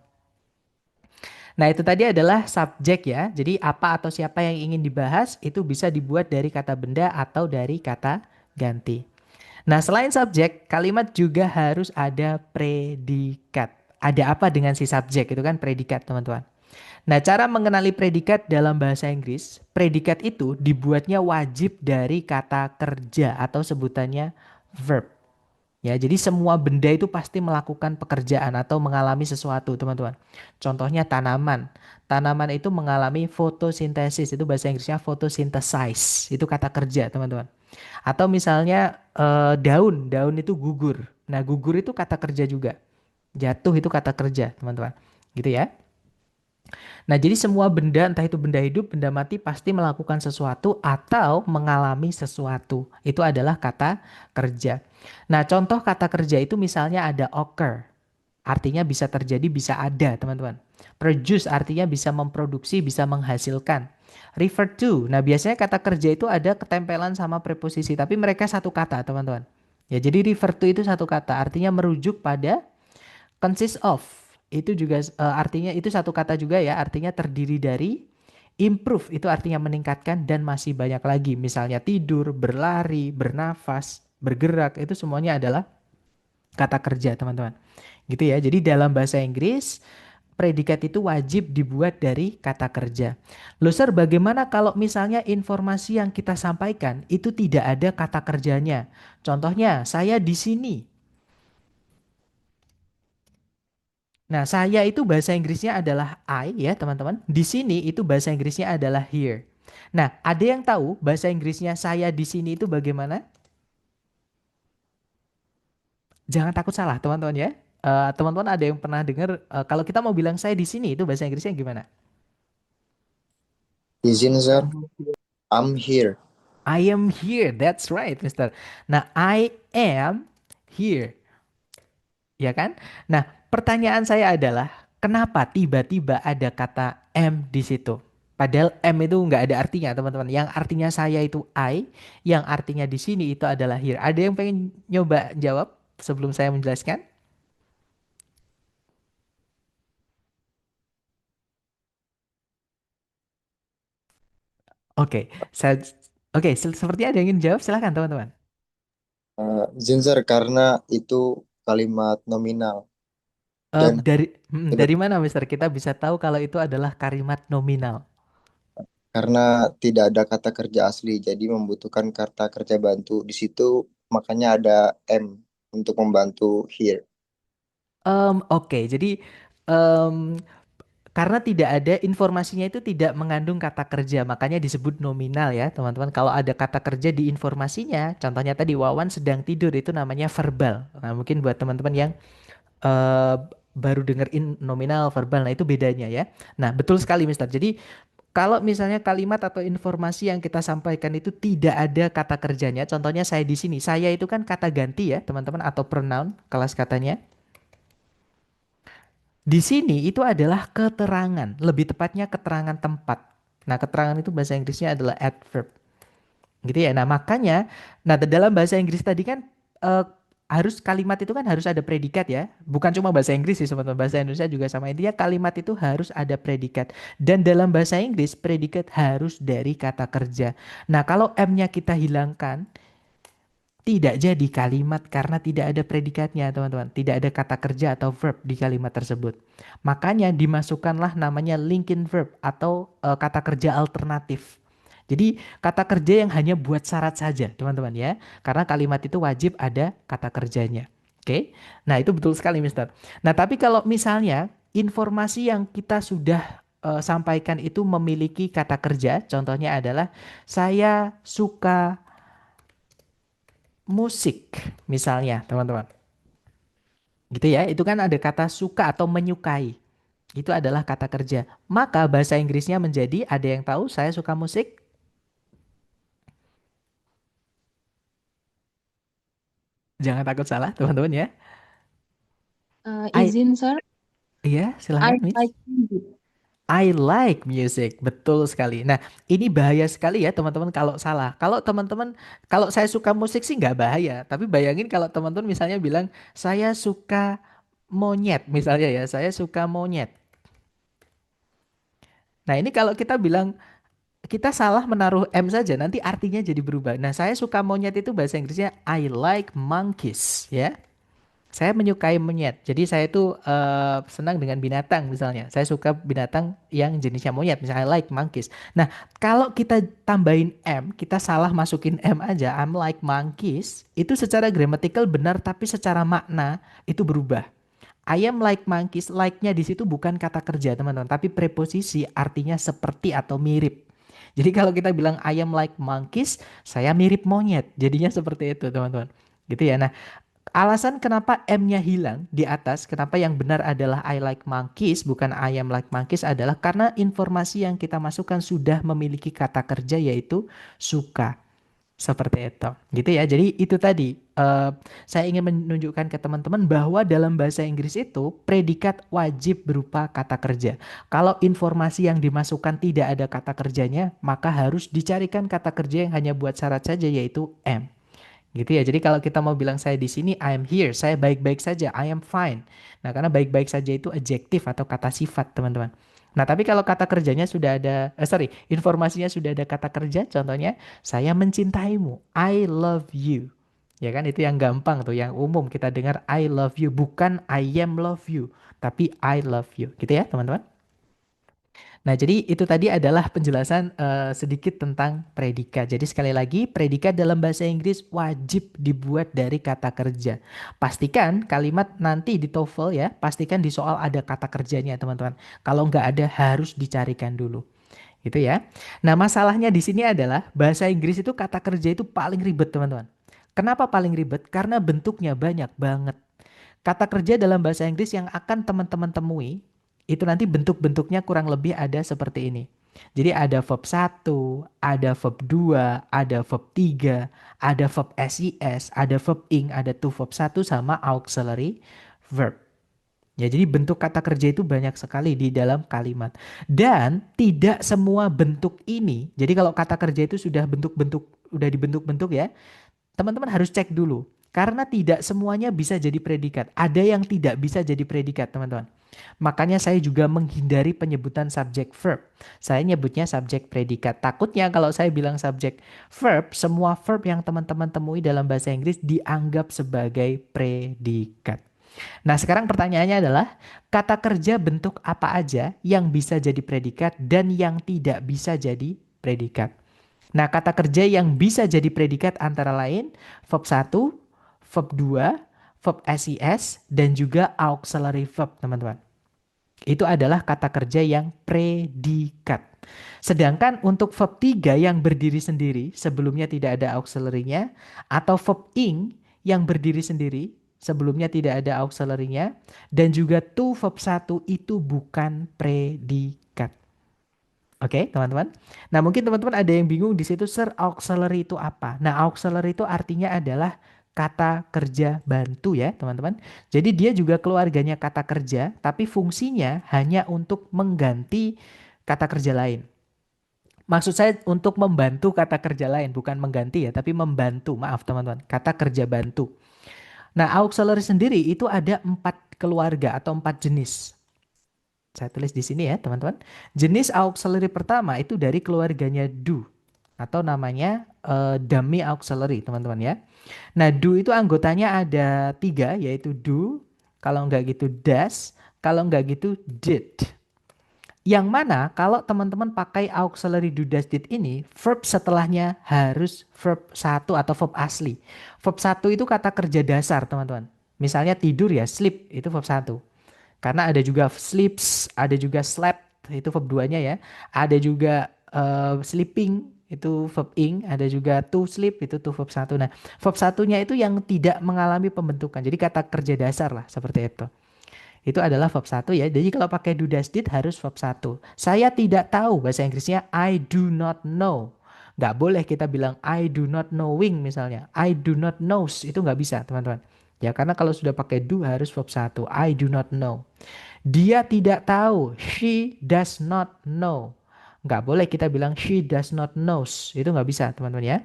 Nah, itu tadi adalah subjek ya. Jadi apa atau siapa yang ingin dibahas itu bisa dibuat dari kata benda atau dari kata ganti. Nah, selain subjek, kalimat juga harus ada predikat. Ada apa dengan si subjek? Itu kan predikat, teman-teman. Nah, cara mengenali predikat dalam bahasa Inggris, predikat itu dibuatnya wajib dari kata kerja atau sebutannya verb. Ya, jadi semua benda itu pasti melakukan pekerjaan atau mengalami sesuatu, teman-teman. Contohnya tanaman. Tanaman itu mengalami fotosintesis, itu bahasa Inggrisnya photosynthesize. Itu kata kerja, teman-teman. Atau misalnya daun, daun itu gugur. Nah, gugur itu kata kerja juga. Jatuh itu kata kerja, teman-teman. Gitu ya. Nah, jadi semua benda, entah itu benda hidup, benda mati, pasti melakukan sesuatu atau mengalami sesuatu. Itu adalah kata kerja. Nah, contoh kata kerja itu misalnya ada occur. Artinya bisa terjadi, bisa ada, teman-teman. Produce artinya bisa memproduksi, bisa menghasilkan. Refer to. Nah, biasanya kata kerja itu ada ketempelan sama preposisi, tapi mereka satu kata, teman-teman. Ya, jadi refer to itu satu kata, artinya merujuk pada consist of. Itu juga artinya itu satu kata juga ya, artinya terdiri dari. Improve itu artinya meningkatkan dan masih banyak lagi. Misalnya tidur, berlari, bernafas, bergerak, itu semuanya adalah kata kerja, teman-teman. Gitu ya. Jadi dalam bahasa Inggris, predikat itu wajib dibuat dari kata kerja. Loh Sir, bagaimana kalau misalnya informasi yang kita sampaikan itu tidak ada kata kerjanya? Contohnya, saya di sini. Nah, saya itu bahasa Inggrisnya adalah I ya, teman-teman. Di sini itu bahasa Inggrisnya adalah here. Nah, ada yang tahu bahasa Inggrisnya saya di sini itu bagaimana? Jangan takut salah, teman-teman ya. Teman-teman ada yang pernah dengar kalau kita mau bilang saya di sini itu bahasa Inggrisnya gimana? Izin, sir. I'm here. I am here. That's right, Mister. Nah, I am here, ya kan? Nah, pertanyaan saya adalah kenapa tiba-tiba ada kata am di situ? Padahal am itu nggak ada artinya, teman-teman. Yang artinya saya itu I, yang artinya di sini itu adalah here. Ada yang pengen nyoba jawab sebelum saya menjelaskan? Oke, saya Oke, seperti ada yang ingin jawab, silahkan teman-teman. Izin, sir, karena itu kalimat nominal dan Dari mana, Mister? Kita bisa tahu kalau itu adalah kalimat nominal. karena tidak ada kata kerja asli, jadi membutuhkan kata kerja bantu di situ, makanya ada M untuk membantu here. Oke, jadi em, karena tidak ada informasinya itu tidak mengandung kata kerja, makanya disebut nominal ya, teman-teman. Kalau ada kata kerja di informasinya, contohnya tadi Wawan sedang tidur itu namanya verbal. Nah, mungkin buat teman-teman yang eh, baru dengerin nominal verbal, nah itu bedanya ya. Nah, betul sekali, Mister. Jadi kalau misalnya kalimat atau informasi yang kita sampaikan itu tidak ada kata kerjanya, contohnya saya di sini, saya itu kan kata ganti ya, teman-teman, atau pronoun kelas katanya. Di sini itu adalah keterangan, lebih tepatnya keterangan tempat. Nah, keterangan itu bahasa Inggrisnya adalah adverb. Gitu ya. Nah, makanya dalam bahasa Inggris tadi kan eh, harus kalimat itu kan harus ada predikat ya. Bukan cuma bahasa Inggris sih, teman-teman. Bahasa Indonesia juga sama, intinya kalimat itu harus ada predikat. Dan dalam bahasa Inggris predikat harus dari kata kerja. Nah, kalau M-nya kita hilangkan, tidak jadi kalimat karena tidak ada predikatnya, teman-teman. Tidak ada kata kerja atau verb di kalimat tersebut. Makanya dimasukkanlah namanya linking verb atau kata kerja alternatif. Jadi kata kerja yang hanya buat syarat saja, teman-teman ya. Karena kalimat itu wajib ada kata kerjanya. Oke. Nah, itu betul sekali, Mister. Nah, tapi kalau misalnya informasi yang kita sudah sampaikan itu memiliki kata kerja, contohnya adalah saya suka musik misalnya, teman-teman. Gitu ya, itu kan ada kata suka atau menyukai. Itu adalah kata kerja. Maka bahasa Inggrisnya menjadi, ada yang tahu saya suka musik? Jangan takut salah, teman-teman ya. I, Izin, sir. iya, I silahkan, Miss. like music. I like music, betul sekali. Nah, ini bahaya sekali ya teman-teman kalau salah. Kalau saya suka musik sih nggak bahaya. Tapi bayangin kalau teman-teman misalnya bilang, saya suka monyet, misalnya ya, saya suka monyet. Nah, ini kalau kita bilang, kita salah menaruh M saja, nanti artinya jadi berubah. Nah, saya suka monyet itu bahasa Inggrisnya I like monkeys, ya. Saya menyukai monyet. Jadi saya itu senang dengan binatang misalnya. Saya suka binatang yang jenisnya monyet. Misalnya I like monkeys. Nah, kalau kita tambahin M, kita salah masukin M aja. I'm like monkeys. Itu secara grammatical benar, tapi secara makna itu berubah. I am like monkeys. Like-nya di situ bukan kata kerja teman-teman, tapi preposisi artinya seperti atau mirip. Jadi kalau kita bilang I am like monkeys, saya mirip monyet. Jadinya seperti itu teman-teman. Gitu ya. Nah, alasan kenapa M-nya hilang di atas, kenapa yang benar adalah I like monkeys, bukan I am like monkeys adalah karena informasi yang kita masukkan sudah memiliki kata kerja yaitu suka. Seperti itu. Gitu ya. Jadi itu tadi, saya ingin menunjukkan ke teman-teman bahwa dalam bahasa Inggris itu predikat wajib berupa kata kerja. Kalau informasi yang dimasukkan tidak ada kata kerjanya, maka harus dicarikan kata kerja yang hanya buat syarat saja yaitu am. Gitu ya. Jadi kalau kita mau bilang saya di sini I am here, saya baik-baik saja, I am fine. Nah, karena baik-baik saja itu adjektif atau kata sifat, teman-teman. Nah, tapi kalau kata kerjanya sudah ada, informasinya sudah ada kata kerja, contohnya saya mencintaimu, I love you. Ya kan itu yang gampang tuh, yang umum kita dengar I love you, bukan I am love you, tapi I love you. Gitu ya, teman-teman. Nah, jadi itu tadi adalah penjelasan sedikit tentang predikat. Jadi sekali lagi, predikat dalam bahasa Inggris wajib dibuat dari kata kerja. Pastikan kalimat nanti di TOEFL ya, pastikan di soal ada kata kerjanya teman-teman. Kalau nggak ada harus dicarikan dulu. Gitu ya. Nah, masalahnya di sini adalah bahasa Inggris itu kata kerja itu paling ribet teman-teman. Kenapa paling ribet? Karena bentuknya banyak banget. Kata kerja dalam bahasa Inggris yang akan teman-teman temui itu nanti bentuk-bentuknya kurang lebih ada seperti ini. Jadi ada verb 1, ada verb 2, ada verb 3, ada verb SIS, ada verb ing, ada to verb 1 sama auxiliary verb. Ya, jadi bentuk kata kerja itu banyak sekali di dalam kalimat. Dan tidak semua bentuk ini, jadi kalau kata kerja itu sudah bentuk-bentuk, udah dibentuk-bentuk ya, teman-teman harus cek dulu. Karena tidak semuanya bisa jadi predikat. Ada yang tidak bisa jadi predikat, teman-teman. Makanya saya juga menghindari penyebutan subjek verb. Saya nyebutnya subjek predikat. Takutnya kalau saya bilang subjek verb, semua verb yang teman-teman temui dalam bahasa Inggris dianggap sebagai predikat. Nah, sekarang pertanyaannya adalah kata kerja bentuk apa aja yang bisa jadi predikat dan yang tidak bisa jadi predikat. Nah, kata kerja yang bisa jadi predikat antara lain verb 1, verb 2, verb SIS, dan juga auxiliary verb, teman-teman. Itu adalah kata kerja yang predikat. Sedangkan untuk verb 3 yang berdiri sendiri, sebelumnya tidak ada auxiliary-nya, atau verb ing yang berdiri sendiri, sebelumnya tidak ada auxiliary-nya, dan juga to verb 1 itu bukan predikat. Oke, teman-teman. Nah, mungkin teman-teman ada yang bingung di situ, Sir, auxiliary itu apa? Nah, auxiliary itu artinya adalah kata kerja bantu ya, teman-teman. Jadi dia juga keluarganya kata kerja, tapi fungsinya hanya untuk mengganti kata kerja lain. Maksud saya untuk membantu kata kerja lain, bukan mengganti ya, tapi membantu. Maaf, teman-teman. Kata kerja bantu. Nah, auxiliary sendiri itu ada 4 keluarga atau 4 jenis. Saya tulis di sini ya, teman-teman. Jenis auxiliary pertama itu dari keluarganya do atau namanya dummy auxiliary, teman-teman ya. Nah, do itu anggotanya ada 3, yaitu do, kalau nggak gitu does, kalau nggak gitu did. Yang mana kalau teman-teman pakai auxiliary do, does, did ini, verb setelahnya harus verb 1 atau verb asli. Verb 1 itu kata kerja dasar, teman-teman. Misalnya tidur ya, sleep, itu verb 1. Karena ada juga sleeps, ada juga slept, itu verb 2-nya ya. Ada juga sleeping, itu verb ing, ada juga to sleep, itu to verb 1. Nah, verb 1-nya itu yang tidak mengalami pembentukan. Jadi kata kerja dasar lah, seperti itu. Itu adalah verb 1 ya. Jadi kalau pakai do, does, did harus verb 1. Saya tidak tahu, bahasa Inggrisnya I do not know. Nggak boleh kita bilang I do not knowing misalnya. I do not knows, itu nggak bisa teman-teman. Ya karena kalau sudah pakai do harus verb 1. I do not know. Dia tidak tahu. She does not know. Nggak boleh kita bilang she does not knows. Itu nggak bisa teman-teman ya.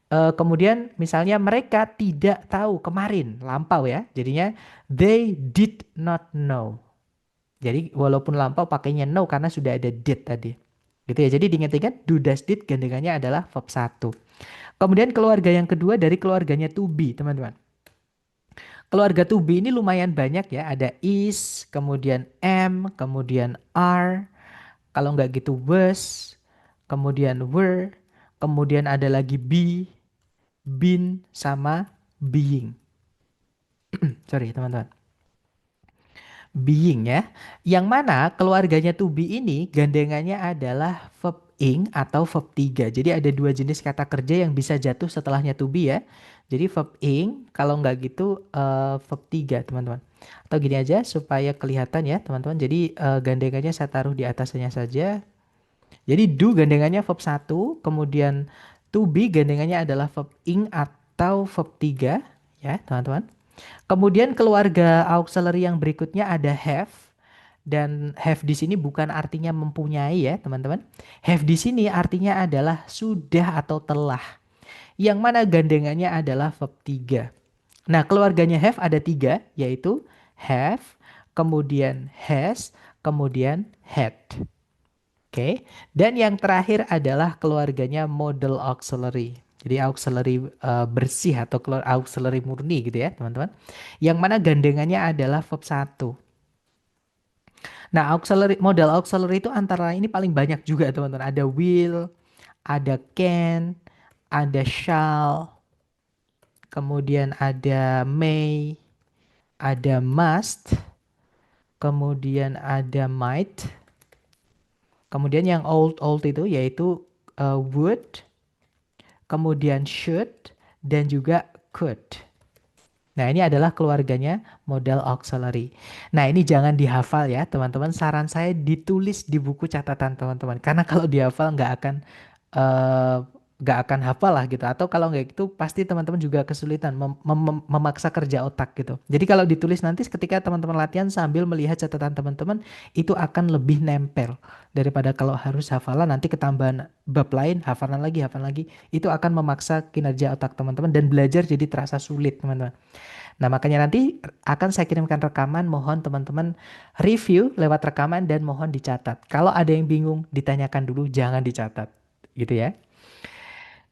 Kemudian misalnya mereka tidak tahu kemarin, lampau ya. Jadinya they did not know. Jadi walaupun lampau pakainya know karena sudah ada did tadi. Gitu ya. Jadi diingat-ingat do, does, did gandengannya adalah verb 1. Kemudian keluarga yang kedua dari keluarganya to be, teman-teman. Keluarga to be ini lumayan banyak ya. Ada is, kemudian am, kemudian are. Kalau nggak gitu was, kemudian were, kemudian ada lagi be, been, sama being. Sorry teman-teman. Being ya. Yang mana keluarganya to be ini gandengannya adalah verb ing atau verb 3. Jadi ada dua jenis kata kerja yang bisa jatuh setelahnya to be ya. Jadi verb ing kalau nggak gitu verb 3 teman-teman. Atau gini aja supaya kelihatan ya teman-teman. Jadi gandengannya saya taruh di atasnya saja. Jadi do gandengannya verb satu, kemudian to be gandengannya adalah verb ing atau verb 3 ya teman-teman. Kemudian keluarga auxiliary yang berikutnya ada have, dan have di sini bukan artinya mempunyai ya, teman-teman. Have di sini artinya adalah sudah atau telah. Yang mana gandengannya adalah verb 3. Nah, keluarganya have ada 3, yaitu have, kemudian has, kemudian had. Oke. Dan yang terakhir adalah keluarganya model auxiliary. Jadi auxiliary bersih atau auxiliary murni gitu ya, teman-teman. Yang mana gandengannya adalah verb satu. Nah, model auxiliary itu antara ini paling banyak juga, teman-teman. Ada will, ada can, ada shall, kemudian ada may, ada must, kemudian ada might. Kemudian yang old itu yaitu would, kemudian should, dan juga could. Nah, ini adalah keluarganya model auxiliary. Nah, ini jangan dihafal ya, teman-teman. Saran saya ditulis di buku catatan, teman-teman. Karena kalau dihafal eh, nggak akan hafal lah gitu. Atau kalau nggak gitu, pasti teman-teman juga kesulitan memaksa kerja otak gitu. Jadi kalau ditulis nanti ketika teman-teman latihan sambil melihat catatan teman-teman, itu akan lebih nempel daripada kalau harus hafalan nanti ketambahan bab lain, hafalan lagi, itu akan memaksa kinerja otak teman-teman dan belajar jadi terasa sulit, teman-teman. Nah, makanya nanti akan saya kirimkan rekaman, mohon teman-teman review lewat rekaman dan mohon dicatat. Kalau ada yang bingung, ditanyakan dulu, jangan dicatat. Gitu ya.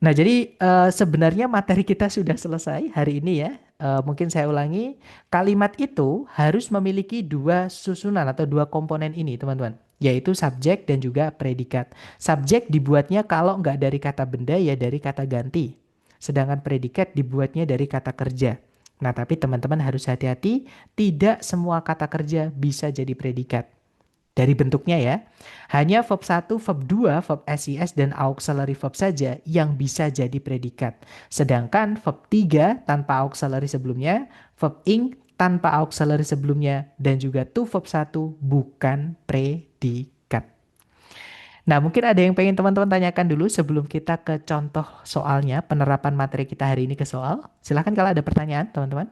Nah, jadi sebenarnya materi kita sudah selesai hari ini ya. Mungkin saya ulangi, kalimat itu harus memiliki dua susunan atau dua komponen ini, teman-teman. Yaitu subjek dan juga predikat. Subjek dibuatnya kalau nggak dari kata benda ya dari kata ganti. Sedangkan predikat dibuatnya dari kata kerja. Nah, tapi teman-teman harus hati-hati, tidak semua kata kerja bisa jadi predikat. Dari bentuknya ya, hanya verb satu, verb 2, verb SIS, dan auxiliary verb saja yang bisa jadi predikat. Sedangkan verb 3 tanpa auxiliary sebelumnya, verb ing tanpa auxiliary sebelumnya, dan juga to verb satu bukan predikat. Nah, mungkin ada yang pengen teman-teman tanyakan dulu sebelum kita ke contoh soalnya, penerapan materi kita hari ini ke soal. Silahkan kalau ada pertanyaan, teman-teman.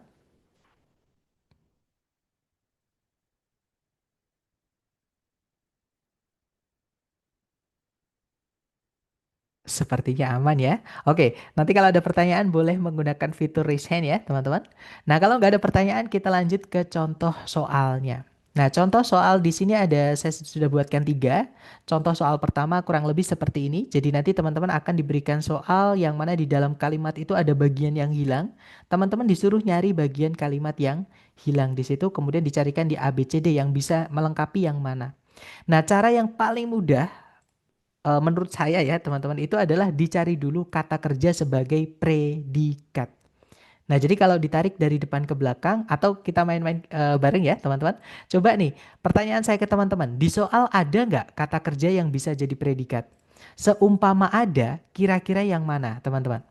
Sepertinya aman ya. Oke, nanti kalau ada pertanyaan boleh menggunakan fitur raise hand ya, teman-teman. Nah, kalau nggak ada pertanyaan, kita lanjut ke contoh soalnya. Nah, contoh soal di sini ada, saya sudah buatkan tiga. Contoh soal pertama kurang lebih seperti ini. Jadi nanti teman-teman akan diberikan soal yang mana di dalam kalimat itu ada bagian yang hilang. Teman-teman disuruh nyari bagian kalimat yang hilang di situ, kemudian dicarikan di ABCD yang bisa melengkapi yang mana. Nah, cara yang paling mudah menurut saya ya teman-teman itu adalah dicari dulu kata kerja sebagai predikat. Nah, jadi kalau ditarik dari depan ke belakang atau kita main-main bareng ya teman-teman. Coba nih, pertanyaan saya ke teman-teman. Di soal ada nggak kata kerja yang bisa jadi predikat? Seumpama ada, kira-kira yang mana teman-teman?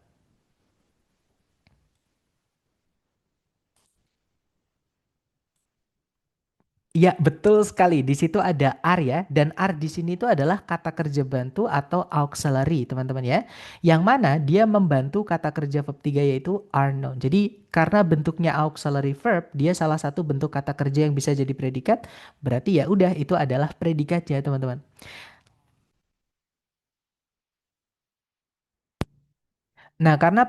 Iya, betul sekali. Di situ ada are ya, dan are di sini itu adalah kata kerja bantu atau auxiliary, teman-teman ya. Yang mana dia membantu kata kerja verb 3 yaitu are known. Jadi karena bentuknya auxiliary verb, dia salah satu bentuk kata kerja yang bisa jadi predikat, berarti ya udah itu adalah predikatnya, teman-teman. Nah, karena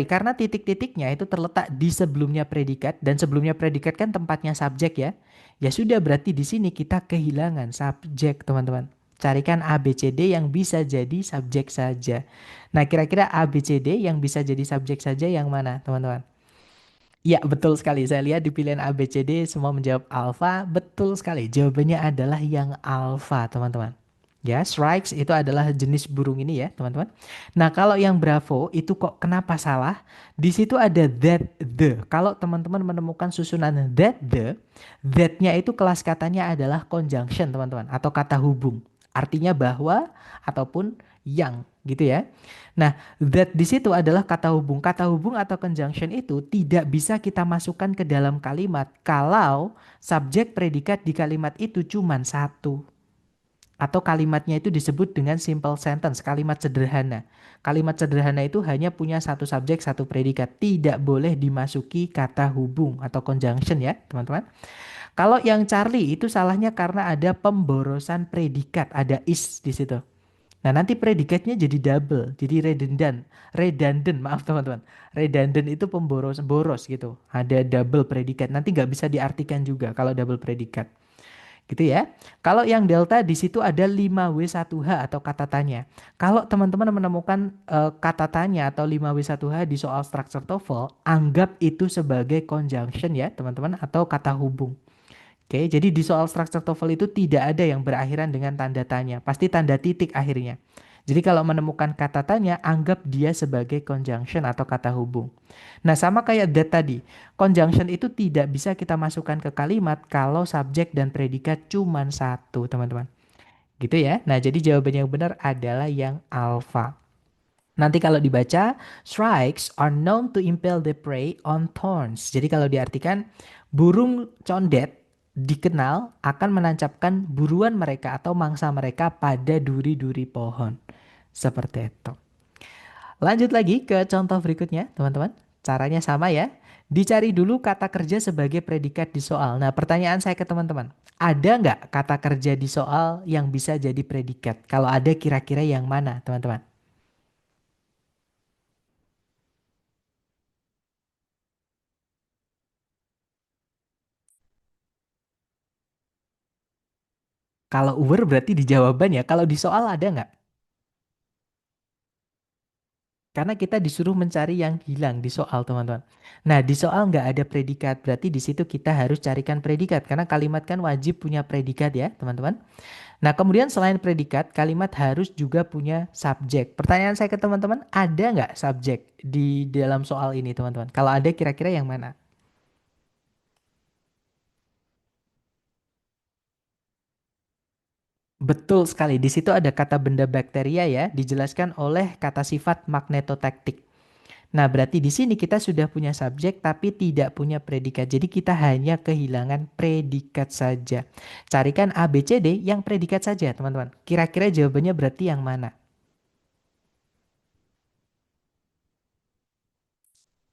karena titik-titiknya itu terletak di sebelumnya predikat dan sebelumnya predikat kan tempatnya subjek ya. Ya sudah berarti di sini kita kehilangan subjek, teman-teman. Carikan A, B, C, D yang bisa jadi subjek saja. Nah, kira-kira A, B, C, D yang bisa jadi subjek saja yang mana, teman-teman? Ya, betul sekali. Saya lihat di pilihan A, B, C, D semua menjawab alfa. Betul sekali. Jawabannya adalah yang alfa, teman-teman. Ya, shrikes itu adalah jenis burung ini ya, teman-teman. Nah, kalau yang bravo itu kok kenapa salah? Di situ ada that, the. Kalau teman-teman menemukan susunan that-nya itu kelas katanya adalah conjunction, teman-teman, atau kata hubung. Artinya bahwa ataupun yang, gitu ya. Nah, that di situ adalah kata hubung. Kata hubung atau conjunction itu tidak bisa kita masukkan ke dalam kalimat kalau subjek predikat di kalimat itu cuma satu. Atau kalimatnya itu disebut dengan simple sentence, kalimat sederhana. Kalimat sederhana itu hanya punya satu subjek, satu predikat. Tidak boleh dimasuki kata hubung atau conjunction ya, teman-teman. Kalau yang Charlie itu salahnya karena ada pemborosan predikat, ada is di situ. Nah, nanti predikatnya jadi double, jadi redundant. Redundant, maaf teman-teman. Redundant itu pemboros, boros gitu. Ada double predikat. Nanti nggak bisa diartikan juga kalau double predikat. Gitu ya. Kalau yang delta di situ ada 5W1H atau kata tanya. Kalau teman-teman menemukan kata tanya atau 5W1H di soal structure TOEFL, anggap itu sebagai conjunction ya, teman-teman, atau kata hubung. Oke, jadi di soal structure TOEFL itu tidak ada yang berakhiran dengan tanda tanya, pasti tanda titik akhirnya. Jadi kalau menemukan kata tanya, anggap dia sebagai conjunction atau kata hubung. Nah, sama kayak that tadi, conjunction itu tidak bisa kita masukkan ke kalimat kalau subjek dan predikat cuma satu, teman-teman. Gitu ya. Nah, jadi jawaban yang benar adalah yang alpha. Nanti kalau dibaca, shrikes are known to impale the prey on thorns. Jadi kalau diartikan, burung condet dikenal akan menancapkan buruan mereka atau mangsa mereka pada duri-duri pohon. Seperti itu. Lanjut lagi ke contoh berikutnya, teman-teman. Caranya sama ya. Dicari dulu kata kerja sebagai predikat di soal. Nah, pertanyaan saya ke teman-teman. Ada nggak kata kerja di soal yang bisa jadi predikat? Kalau ada, kira-kira yang mana, teman-teman? Kalau were berarti di jawaban ya. Kalau di soal ada nggak? Karena kita disuruh mencari yang hilang di soal, teman-teman. Nah, di soal nggak ada predikat. Berarti di situ kita harus carikan predikat. Karena kalimat kan wajib punya predikat ya, teman-teman. Nah, kemudian selain predikat, kalimat harus juga punya subjek. Pertanyaan saya ke teman-teman, ada nggak subjek di dalam soal ini, teman-teman? Kalau ada, kira-kira yang mana? Betul sekali. Di situ ada kata benda bakteria ya, dijelaskan oleh kata sifat magnetotaktik. Nah, berarti di sini kita sudah punya subjek tapi tidak punya predikat. Jadi kita hanya kehilangan predikat saja. Carikan A, B, C, D yang predikat saja, teman-teman. Kira-kira jawabannya berarti yang mana?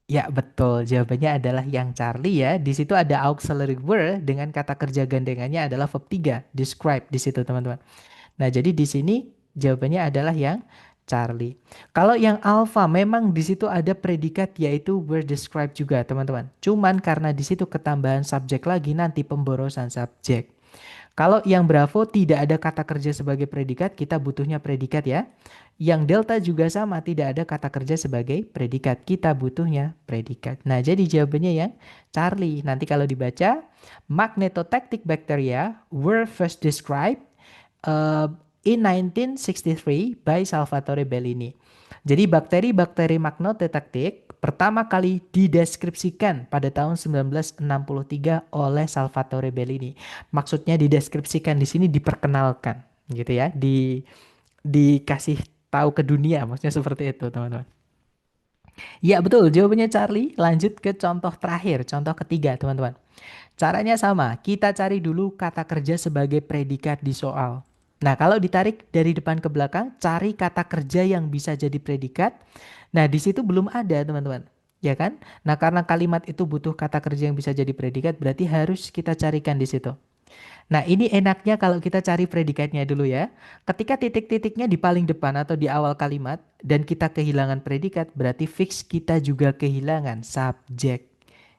Ya, betul. Jawabannya adalah yang Charlie ya. Di situ ada auxiliary word dengan kata kerja gandengannya adalah verb 3, describe di situ, teman-teman. Nah, jadi di sini jawabannya adalah yang Charlie. Kalau yang alpha memang di situ ada predikat yaitu were described juga, teman-teman. Cuman karena di situ ketambahan subjek lagi nanti pemborosan subjek. Kalau yang Bravo tidak ada kata kerja sebagai predikat, kita butuhnya predikat ya. Yang Delta juga sama, tidak ada kata kerja sebagai predikat, kita butuhnya predikat. Nah, jadi jawabannya yang Charlie. Nanti kalau dibaca, magnetotactic bacteria were first described uh, in 1963 by Salvatore Bellini. Jadi bakteri-bakteri magnetotaktik pertama kali dideskripsikan pada tahun 1963 oleh Salvatore Bellini. Maksudnya dideskripsikan di sini diperkenalkan gitu ya, dikasih tahu ke dunia, maksudnya seperti itu, teman-teman. Ya, betul, jawabannya Charlie. Lanjut ke contoh terakhir, contoh ketiga, teman-teman. Caranya sama, kita cari dulu kata kerja sebagai predikat di soal. Nah, kalau ditarik dari depan ke belakang, cari kata kerja yang bisa jadi predikat. Nah, di situ belum ada, teman-teman. Ya kan? Nah, karena kalimat itu butuh kata kerja yang bisa jadi predikat, berarti harus kita carikan di situ. Nah, ini enaknya kalau kita cari predikatnya dulu ya. Ketika titik-titiknya di paling depan atau di awal kalimat dan kita kehilangan predikat, berarti fix kita juga kehilangan subjek.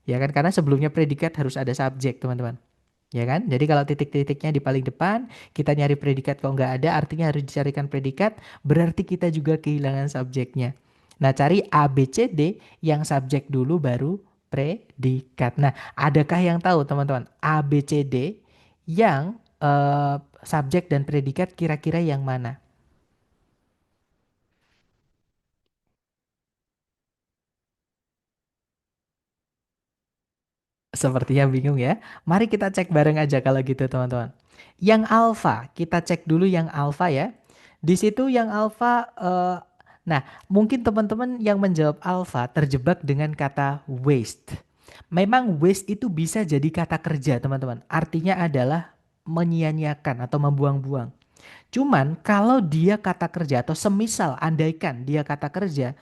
Ya kan? Karena sebelumnya predikat harus ada subjek, teman-teman. Ya kan? Jadi kalau titik-titiknya di paling depan, kita nyari predikat kok nggak ada, artinya harus dicarikan predikat, berarti kita juga kehilangan subjeknya. Nah, cari A, B, C, D yang subjek dulu baru predikat. Nah, adakah yang tahu teman-teman A, B, C, D yang subjek dan predikat kira-kira yang mana? Sepertinya bingung ya. Mari kita cek bareng aja kalau gitu teman-teman. Yang alfa, kita cek dulu yang alfa ya. Di situ yang alfa, nah mungkin teman-teman yang menjawab alfa terjebak dengan kata waste. Memang waste itu bisa jadi kata kerja teman-teman. Artinya adalah menyia-nyiakan atau membuang-buang. Cuman kalau dia kata kerja atau semisal andaikan dia kata kerja,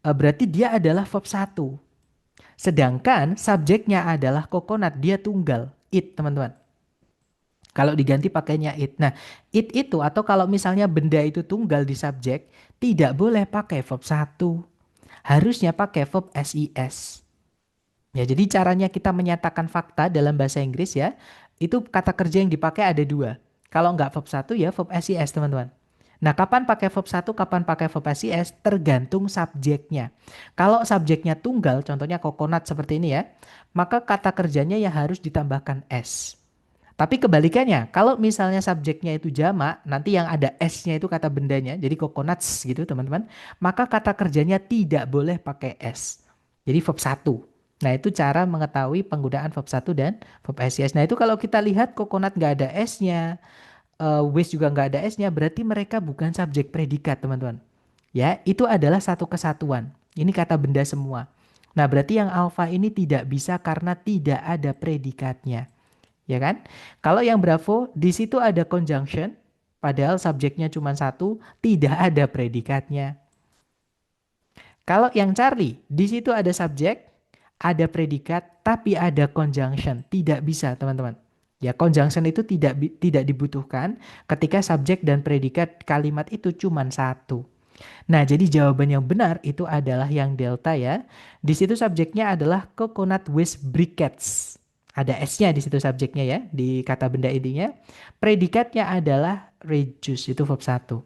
berarti dia adalah verb satu. Sedangkan subjeknya adalah coconut, dia tunggal, it teman-teman. Kalau diganti pakainya it. Nah, it itu atau kalau misalnya benda itu tunggal di subjek, tidak boleh pakai verb satu. Harusnya pakai verb SIS. Ya, jadi caranya kita menyatakan fakta dalam bahasa Inggris ya, itu kata kerja yang dipakai ada dua. Kalau nggak verb satu ya verb SIS teman-teman. Nah, kapan pakai verb satu, kapan pakai verb SIS, tergantung subjeknya. Kalau subjeknya tunggal, contohnya coconut seperti ini ya, maka kata kerjanya ya harus ditambahkan S. Tapi kebalikannya, kalau misalnya subjeknya itu jamak, nanti yang ada S-nya itu kata bendanya, jadi coconuts gitu teman-teman, maka kata kerjanya tidak boleh pakai S. Jadi verb satu. Nah itu cara mengetahui penggunaan verb satu dan verb SIS. Nah itu kalau kita lihat coconut nggak ada S-nya, waste juga nggak ada S-nya, berarti mereka bukan subjek predikat teman-teman. Ya, itu adalah satu kesatuan. Ini kata benda semua. Nah berarti yang alfa ini tidak bisa karena tidak ada predikatnya. Ya kan? Kalau yang Bravo di situ ada conjunction, padahal subjeknya cuma satu, tidak ada predikatnya. Kalau yang Charlie di situ ada subjek, ada predikat, tapi ada conjunction, tidak bisa teman-teman. Ya, conjunction itu tidak dibutuhkan ketika subjek dan predikat kalimat itu cuma satu. Nah, jadi jawaban yang benar itu adalah yang delta ya. Di situ subjeknya adalah coconut with briquettes. Ada S-nya di situ subjeknya ya, di kata benda intinya. Predikatnya adalah reduce, itu verb satu.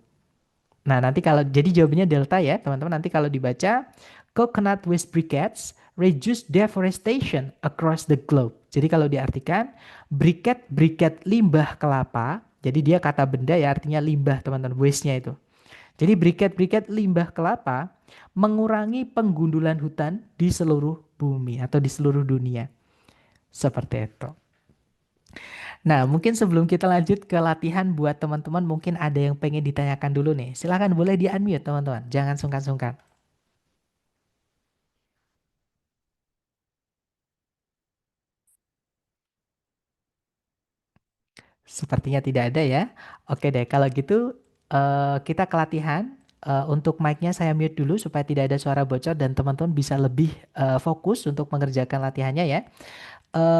Nah, nanti kalau jadi jawabannya delta ya, teman-teman. Nanti kalau dibaca coconut with briquettes reduce deforestation across the globe. Jadi kalau diartikan briquette limbah kelapa. Jadi dia kata benda ya artinya limbah teman-teman, waste-nya itu. Jadi briket-briket limbah kelapa mengurangi penggundulan hutan di seluruh bumi atau di seluruh dunia. Seperti itu. Nah, mungkin sebelum kita lanjut ke latihan buat teman-teman mungkin ada yang pengen ditanyakan dulu nih. Silahkan boleh di-unmute teman-teman. Jangan sungkan-sungkan. Sepertinya tidak ada ya. Oke deh, kalau gitu kita ke latihan. Untuk mic-nya saya mute dulu supaya tidak ada suara bocor dan teman-teman bisa lebih fokus untuk mengerjakan latihannya ya.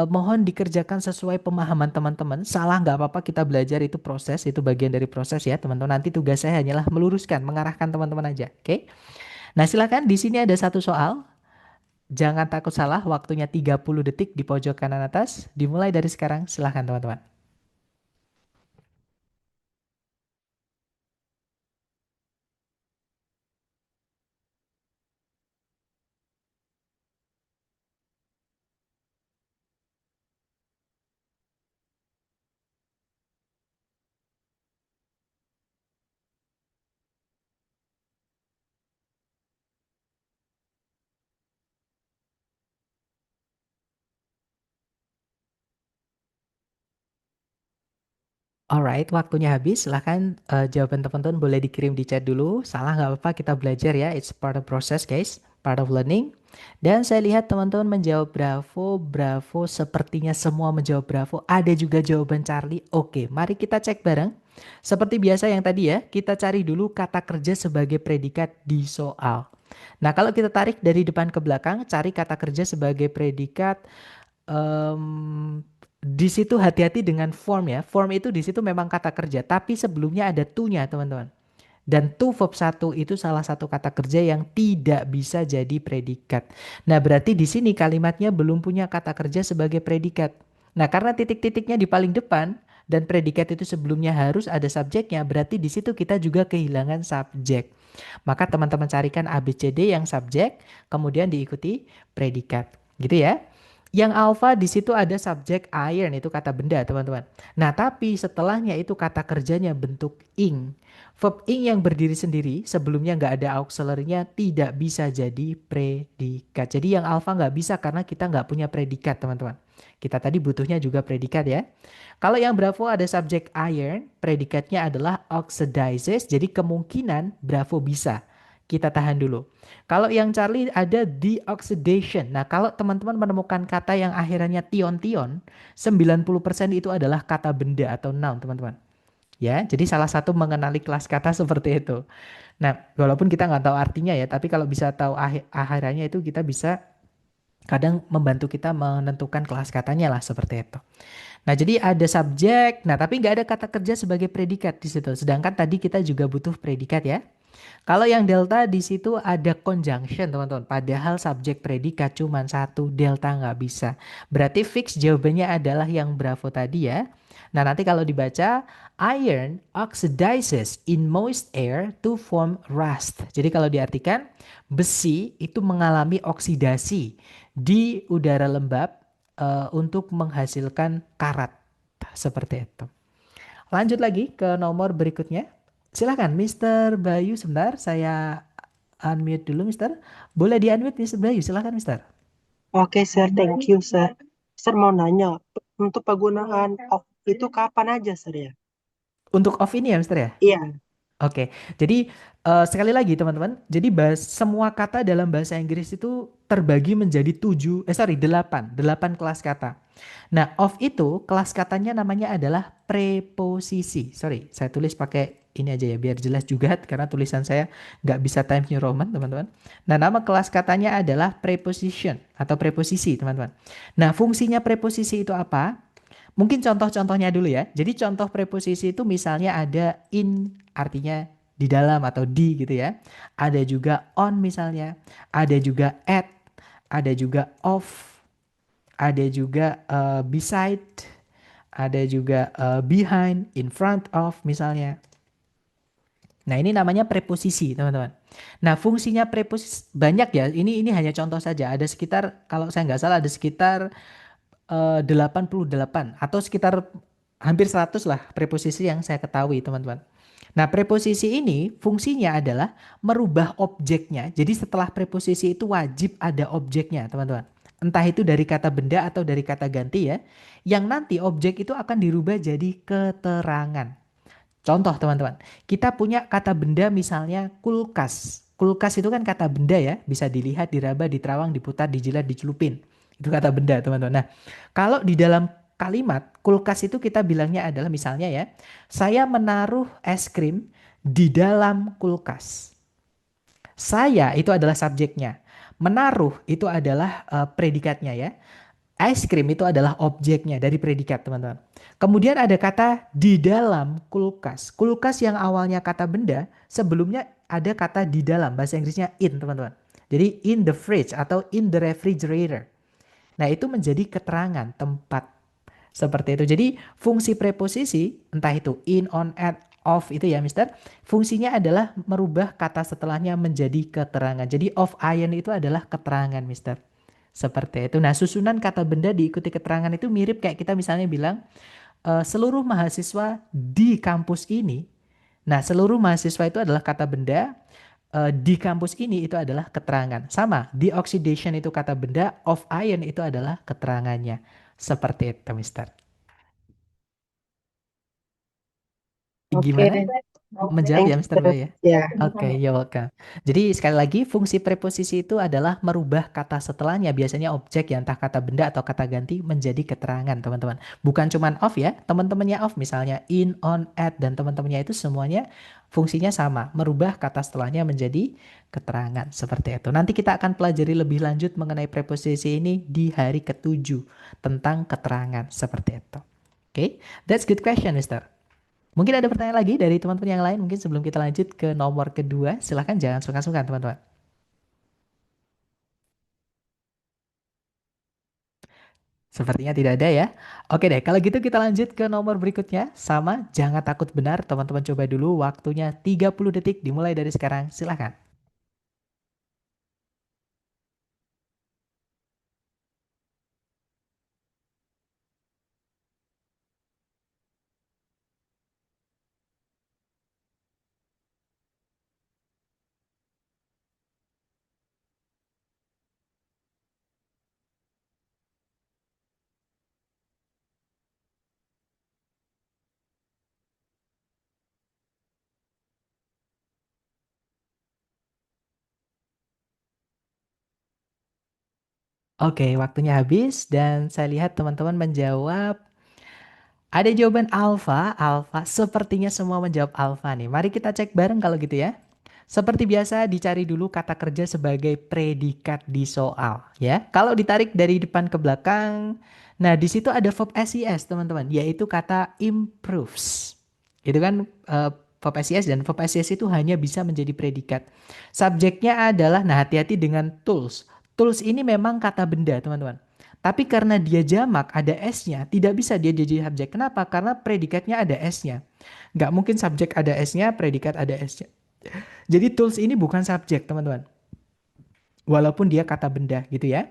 Mohon dikerjakan sesuai pemahaman teman-teman. Salah nggak apa-apa, kita belajar itu proses, itu bagian dari proses ya teman-teman. Nanti tugas saya hanyalah meluruskan, mengarahkan teman-teman aja. Oke? Nah silakan di sini ada satu soal. Jangan takut salah, waktunya 30 detik di pojok kanan atas. Dimulai dari sekarang, silahkan teman-teman. Alright, waktunya habis. Silahkan jawaban teman-teman boleh dikirim di chat dulu. Salah nggak apa-apa, kita belajar ya. It's part of process guys, part of learning. Dan saya lihat teman-teman menjawab bravo, bravo. Sepertinya semua menjawab bravo. Ada juga jawaban Charlie. Oke, mari kita cek bareng. Seperti biasa yang tadi ya, kita cari dulu kata kerja sebagai predikat di soal. Nah, kalau kita tarik dari depan ke belakang, cari kata kerja sebagai predikat. Di situ hati-hati dengan form ya. Form itu di situ memang kata kerja, tapi sebelumnya ada to-nya, teman-teman. Dan to verb satu itu salah satu kata kerja yang tidak bisa jadi predikat. Nah, berarti di sini kalimatnya belum punya kata kerja sebagai predikat. Nah, karena titik-titiknya di paling depan dan predikat itu sebelumnya harus ada subjeknya, berarti di situ kita juga kehilangan subjek. Maka teman-teman carikan A, B, C, D yang subjek, kemudian diikuti predikat. Gitu ya. Yang alpha di situ ada subjek iron itu kata benda, teman-teman. Nah, tapi setelahnya itu kata kerjanya bentuk ing. Verb ing yang berdiri sendiri sebelumnya nggak ada auxiliary-nya tidak bisa jadi predikat. Jadi yang alpha nggak bisa karena kita nggak punya predikat, teman-teman. Kita tadi butuhnya juga predikat ya. Kalau yang Bravo ada subjek iron, predikatnya adalah oxidizes. Jadi kemungkinan Bravo bisa. Kita tahan dulu. Kalau yang Charlie ada deoxidation. Nah, kalau teman-teman menemukan kata yang akhirannya tion-tion, 90% itu adalah kata benda atau noun, teman-teman. Ya, jadi salah satu mengenali kelas kata seperti itu. Nah, walaupun kita nggak tahu artinya ya, tapi kalau bisa tahu akhirannya itu kita bisa kadang membantu kita menentukan kelas katanya lah seperti itu. Nah, jadi ada subjek, nah tapi nggak ada kata kerja sebagai predikat di situ. Sedangkan tadi kita juga butuh predikat ya. Kalau yang delta di situ ada conjunction teman-teman. Padahal subjek predikat cuma satu, delta nggak bisa. Berarti fix jawabannya adalah yang Bravo tadi ya. Nah nanti kalau dibaca, iron oxidizes in moist air to form rust. Jadi kalau diartikan, besi itu mengalami oksidasi di udara lembab untuk menghasilkan karat. Seperti itu. Lanjut lagi ke nomor berikutnya. Silahkan, Mr. Bayu sebentar. Saya unmute dulu, Mister. Boleh di-unmute, Mr. Bayu. Silahkan, Mister. Oke, sir, thank you, sir. Sir mau nanya, untuk penggunaan off itu kapan aja, sir ya? Untuk off ini ya, Mister ya? Iya, Oke, jadi sekali lagi teman-teman, jadi semua kata dalam bahasa Inggris itu terbagi menjadi 8 kelas kata. Nah, of itu kelas katanya namanya adalah preposisi. Sorry, saya tulis pakai ini aja ya, biar jelas juga karena tulisan saya nggak bisa Times New Roman, teman-teman. Nah, nama kelas katanya adalah preposition atau preposisi, teman-teman. Nah, fungsinya preposisi itu apa? Mungkin contoh-contohnya dulu ya. Jadi contoh preposisi itu misalnya ada in artinya di dalam atau di gitu ya. Ada juga on misalnya. Ada juga at. Ada juga of. Ada juga beside. Ada juga behind, in front of misalnya. Nah ini namanya preposisi teman-teman. Nah fungsinya preposisi banyak ya. Ini hanya contoh saja. Ada sekitar kalau saya nggak salah ada sekitar 88 atau sekitar hampir 100 lah preposisi yang saya ketahui teman-teman. Nah preposisi ini fungsinya adalah merubah objeknya. Jadi setelah preposisi itu wajib ada objeknya teman-teman. Entah itu dari kata benda atau dari kata ganti ya. Yang nanti objek itu akan dirubah jadi keterangan. Contoh teman-teman, kita punya kata benda misalnya kulkas. Kulkas itu kan kata benda ya, bisa dilihat, diraba, diterawang, diputar, dijilat, dicelupin. Itu kata benda teman-teman. Nah, kalau di dalam kalimat kulkas itu kita bilangnya adalah misalnya ya, saya menaruh es krim di dalam kulkas. Saya itu adalah subjeknya. Menaruh itu adalah predikatnya ya. Es krim itu adalah objeknya dari predikat, teman-teman. Kemudian ada kata di dalam kulkas. Kulkas yang awalnya kata benda, sebelumnya ada kata di dalam, bahasa Inggrisnya in, teman-teman. Jadi in the fridge atau in the refrigerator. Nah, itu menjadi keterangan tempat seperti itu. Jadi fungsi preposisi, entah itu in, on, at, of itu ya Mister. Fungsinya adalah merubah kata setelahnya menjadi keterangan. Jadi of iron itu adalah keterangan Mister. Seperti itu. Nah, susunan kata benda diikuti keterangan itu mirip kayak kita misalnya bilang seluruh mahasiswa di kampus ini. Nah, seluruh mahasiswa itu adalah kata benda, di kampus ini itu adalah keterangan. Sama, deoxidation itu kata benda, of iron itu adalah keterangannya. Seperti itu, Mister. oke, Gimana? Menjawab thank ya, you, Mister sir. Bay ya? Ya, Oke, you're welcome. Jadi sekali lagi fungsi preposisi itu adalah merubah kata setelahnya, biasanya objek ya, entah kata benda atau kata ganti menjadi keterangan, teman-teman. Bukan cuman of ya, teman-temannya of misalnya in, on, at dan teman-temannya itu semuanya fungsinya sama, merubah kata setelahnya menjadi keterangan seperti itu. Nanti kita akan pelajari lebih lanjut mengenai preposisi ini di hari ke-7 tentang keterangan seperti itu. Oke, that's good question, Mister. Mungkin ada pertanyaan lagi dari teman-teman yang lain mungkin sebelum kita lanjut ke nomor kedua. Silahkan jangan sungkan-sungkan teman-teman. Sepertinya tidak ada ya. Oke deh, kalau gitu kita lanjut ke nomor berikutnya. Sama, jangan takut benar. Teman-teman coba dulu waktunya 30 detik dimulai dari sekarang. Silahkan. Oke, waktunya habis dan saya lihat teman-teman menjawab. Ada jawaban alfa, alfa. Sepertinya semua menjawab alfa nih. Mari kita cek bareng kalau gitu ya. Seperti biasa dicari dulu kata kerja sebagai predikat di soal ya. Kalau ditarik dari depan ke belakang, nah di situ ada verb SES teman-teman, yaitu kata improves. Itu kan verb SES dan verb SES itu hanya bisa menjadi predikat. Subjeknya adalah, nah hati-hati dengan tools. Tools ini memang kata benda teman-teman. Tapi karena dia jamak ada S-nya, tidak bisa dia jadi subjek. Kenapa? Karena predikatnya ada S-nya. Nggak mungkin subjek ada S-nya, predikat ada S-nya. Jadi tools ini bukan subjek, teman-teman. Walaupun dia kata benda gitu ya.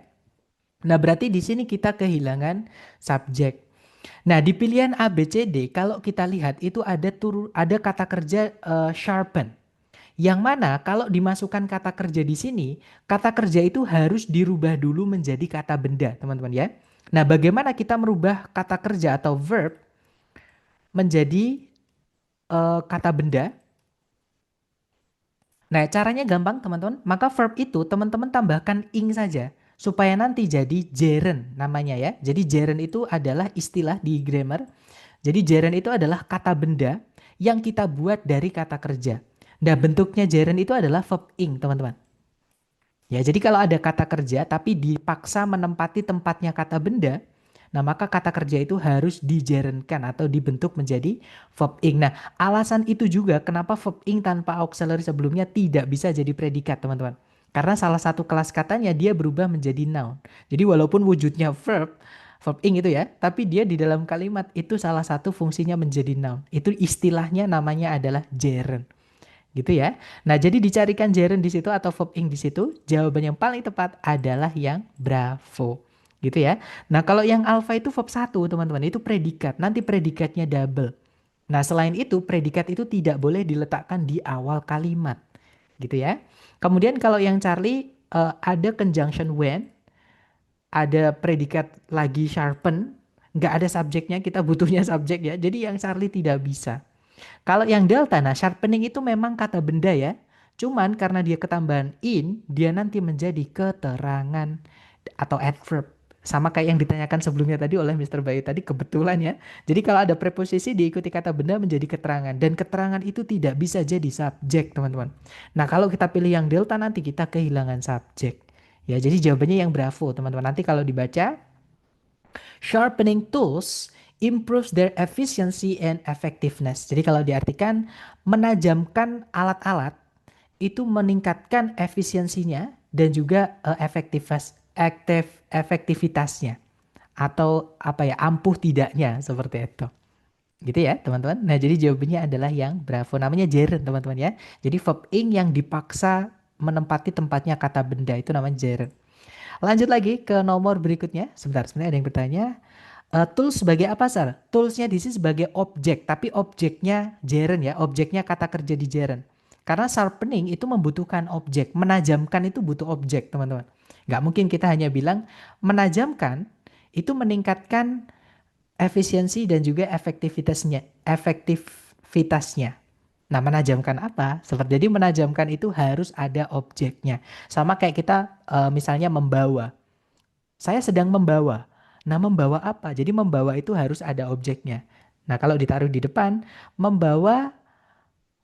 Nah, berarti di sini kita kehilangan subjek. Nah, di pilihan A, B, C, D kalau kita lihat itu ada kata kerja sharpen. Yang mana kalau dimasukkan kata kerja di sini, kata kerja itu harus dirubah dulu menjadi kata benda, teman-teman ya. Nah, bagaimana kita merubah kata kerja atau verb menjadi kata benda? Nah, caranya gampang teman-teman. Maka verb itu teman-teman tambahkan ing saja. Supaya nanti jadi gerund namanya ya. Jadi gerund itu adalah istilah di grammar. Jadi gerund itu adalah kata benda yang kita buat dari kata kerja. Nah, bentuknya gerund itu adalah verb ing teman-teman. Ya, jadi kalau ada kata kerja tapi dipaksa menempati tempatnya kata benda, nah maka kata kerja itu harus digerundkan atau dibentuk menjadi verb ing. Nah, alasan itu juga kenapa verb ing tanpa auxiliary sebelumnya tidak bisa jadi predikat, teman-teman. Karena salah satu kelas katanya dia berubah menjadi noun. Jadi walaupun wujudnya verb ing itu ya, tapi dia di dalam kalimat itu salah satu fungsinya menjadi noun. Itu istilahnya namanya adalah gerund. Gitu ya. Nah, jadi dicarikan gerund di situ atau verb ing di situ, jawaban yang paling tepat adalah yang bravo. Gitu ya. Nah, kalau yang alpha itu verb satu, teman-teman, itu predikat. Nanti predikatnya double. Nah, selain itu, predikat itu tidak boleh diletakkan di awal kalimat. Gitu ya. Kemudian kalau yang Charlie ada conjunction when, ada predikat lagi sharpen, nggak ada subjeknya, kita butuhnya subjek ya. Jadi yang Charlie tidak bisa. Kalau yang delta, nah sharpening itu memang kata benda ya. Cuman karena dia ketambahan in, dia nanti menjadi keterangan atau adverb. Sama kayak yang ditanyakan sebelumnya tadi oleh Mr. Bayu tadi kebetulan ya. Jadi kalau ada preposisi diikuti kata benda menjadi keterangan. Dan keterangan itu tidak bisa jadi subjek teman-teman. Nah kalau kita pilih yang delta nanti kita kehilangan subjek. Ya jadi jawabannya yang bravo teman-teman. Nanti kalau dibaca sharpening tools improves their efficiency and effectiveness. Jadi kalau diartikan menajamkan alat-alat itu meningkatkan efisiensinya dan juga efektivitasnya atau apa ya ampuh tidaknya seperti itu. Gitu ya teman-teman. Nah jadi jawabannya adalah yang bravo. Namanya gerund teman-teman ya. Jadi verb ing yang dipaksa menempati tempatnya kata benda itu namanya gerund. Lanjut lagi ke nomor berikutnya. Sebentar, sebenarnya ada yang bertanya. Tools sebagai apa, Sar? Toolsnya di sini sebagai objek, tapi objeknya gerund ya, objeknya kata kerja di gerund. Karena sharpening itu membutuhkan objek, menajamkan itu butuh objek, teman-teman. Nggak mungkin kita hanya bilang menajamkan itu meningkatkan efisiensi dan juga efektivitasnya. Nah, menajamkan apa? Seperti jadi menajamkan itu harus ada objeknya. Sama kayak kita misalnya membawa. Saya sedang membawa. Nah, membawa apa? Jadi membawa itu harus ada objeknya. Nah, kalau ditaruh di depan, membawa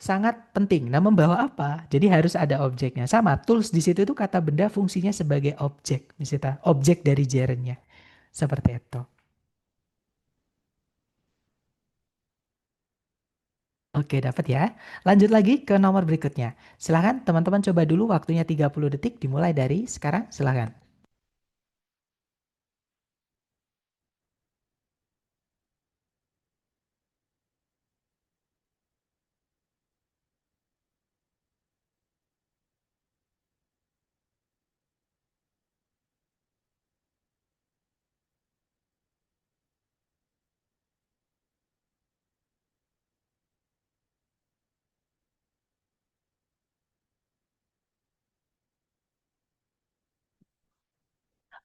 sangat penting. Nah, membawa apa? Jadi harus ada objeknya. Sama, tools di situ itu kata benda fungsinya sebagai objek. Misalnya, objek dari gerundnya. Seperti itu. Oke, dapat ya. Lanjut lagi ke nomor berikutnya. Silahkan teman-teman coba dulu waktunya 30 detik dimulai dari sekarang. Silahkan.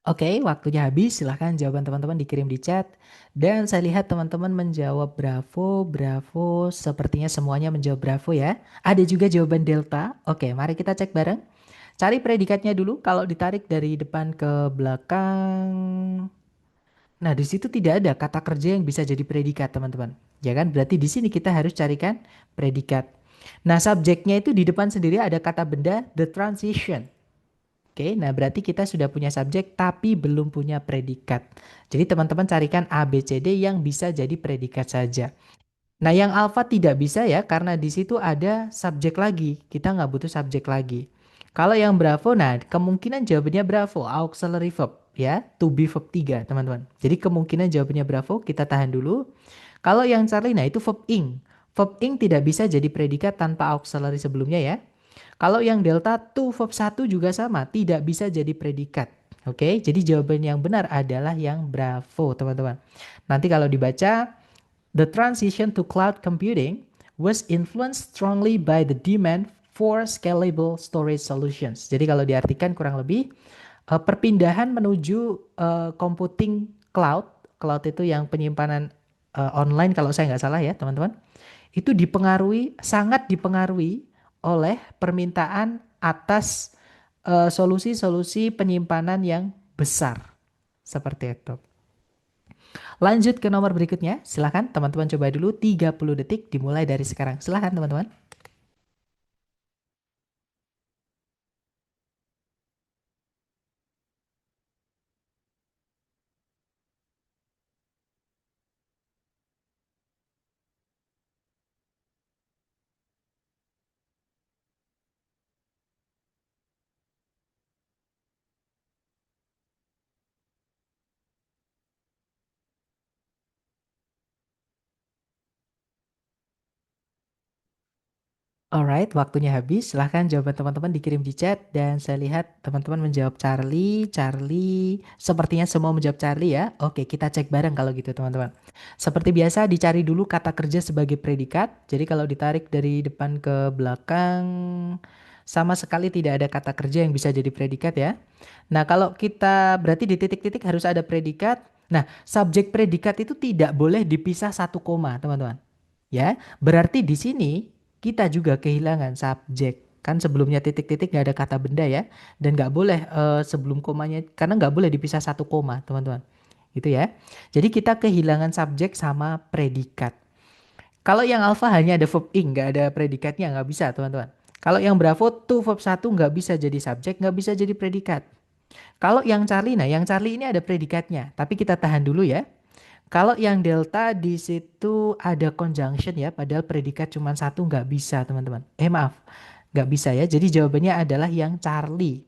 Oke, waktunya habis. Silahkan jawaban teman-teman dikirim di chat. Dan saya lihat teman-teman menjawab bravo, bravo. Sepertinya semuanya menjawab bravo ya. Ada juga jawaban delta. Oke, mari kita cek bareng. Cari predikatnya dulu. Kalau ditarik dari depan ke belakang. Nah, di situ tidak ada kata kerja yang bisa jadi predikat, teman-teman. Ya kan? Berarti di sini kita harus carikan predikat. Nah, subjeknya itu di depan sendiri ada kata benda the transition. Oke, nah berarti kita sudah punya subjek tapi belum punya predikat. Jadi teman-teman carikan A, B, C, D yang bisa jadi predikat saja. Nah, yang alfa tidak bisa ya karena di situ ada subjek lagi. Kita nggak butuh subjek lagi. Kalau yang bravo, nah kemungkinan jawabannya bravo, auxiliary verb ya, to be verb 3 teman-teman. Jadi kemungkinan jawabannya bravo, kita tahan dulu. Kalau yang Charlie, nah itu verb ing. Verb ing tidak bisa jadi predikat tanpa auxiliary sebelumnya ya. Kalau yang delta to verb 1 juga sama, tidak bisa jadi predikat. Oke, jadi jawaban yang benar adalah yang bravo teman-teman. Nanti kalau dibaca, the transition to cloud computing was influenced strongly by the demand for scalable storage solutions. Jadi kalau diartikan kurang lebih perpindahan menuju computing cloud, cloud itu yang penyimpanan online kalau saya nggak salah ya teman-teman, itu sangat dipengaruhi oleh permintaan atas solusi-solusi penyimpanan yang besar seperti itu. Lanjut ke nomor berikutnya. Silahkan teman-teman coba dulu 30 detik dimulai dari sekarang. Silahkan teman-teman. Alright, waktunya habis. Silahkan jawaban teman-teman dikirim di chat. Dan saya lihat teman-teman menjawab Charlie. Charlie, sepertinya semua menjawab Charlie ya. Oke, kita cek bareng kalau gitu teman-teman. Seperti biasa, dicari dulu kata kerja sebagai predikat. Jadi kalau ditarik dari depan ke belakang, sama sekali tidak ada kata kerja yang bisa jadi predikat ya. Nah, kalau kita berarti di titik-titik harus ada predikat. Nah, subjek predikat itu tidak boleh dipisah satu koma, teman-teman. Ya, berarti di sini kita juga kehilangan subjek. Kan sebelumnya titik-titik nggak ada kata benda ya. Dan nggak boleh sebelum komanya, karena nggak boleh dipisah satu koma, teman-teman. Gitu ya. Jadi kita kehilangan subjek sama predikat. Kalau yang alfa hanya ada verb ing, nggak ada predikatnya, nggak bisa, teman-teman. Kalau yang bravo, to verb 1 nggak bisa jadi subjek, nggak bisa jadi predikat. Kalau yang Charlie, nah yang Charlie ini ada predikatnya. Tapi kita tahan dulu ya. Kalau yang delta di situ ada conjunction ya, padahal predikat cuma satu nggak bisa teman-teman. Maaf, nggak bisa ya. Jadi jawabannya adalah yang Charlie.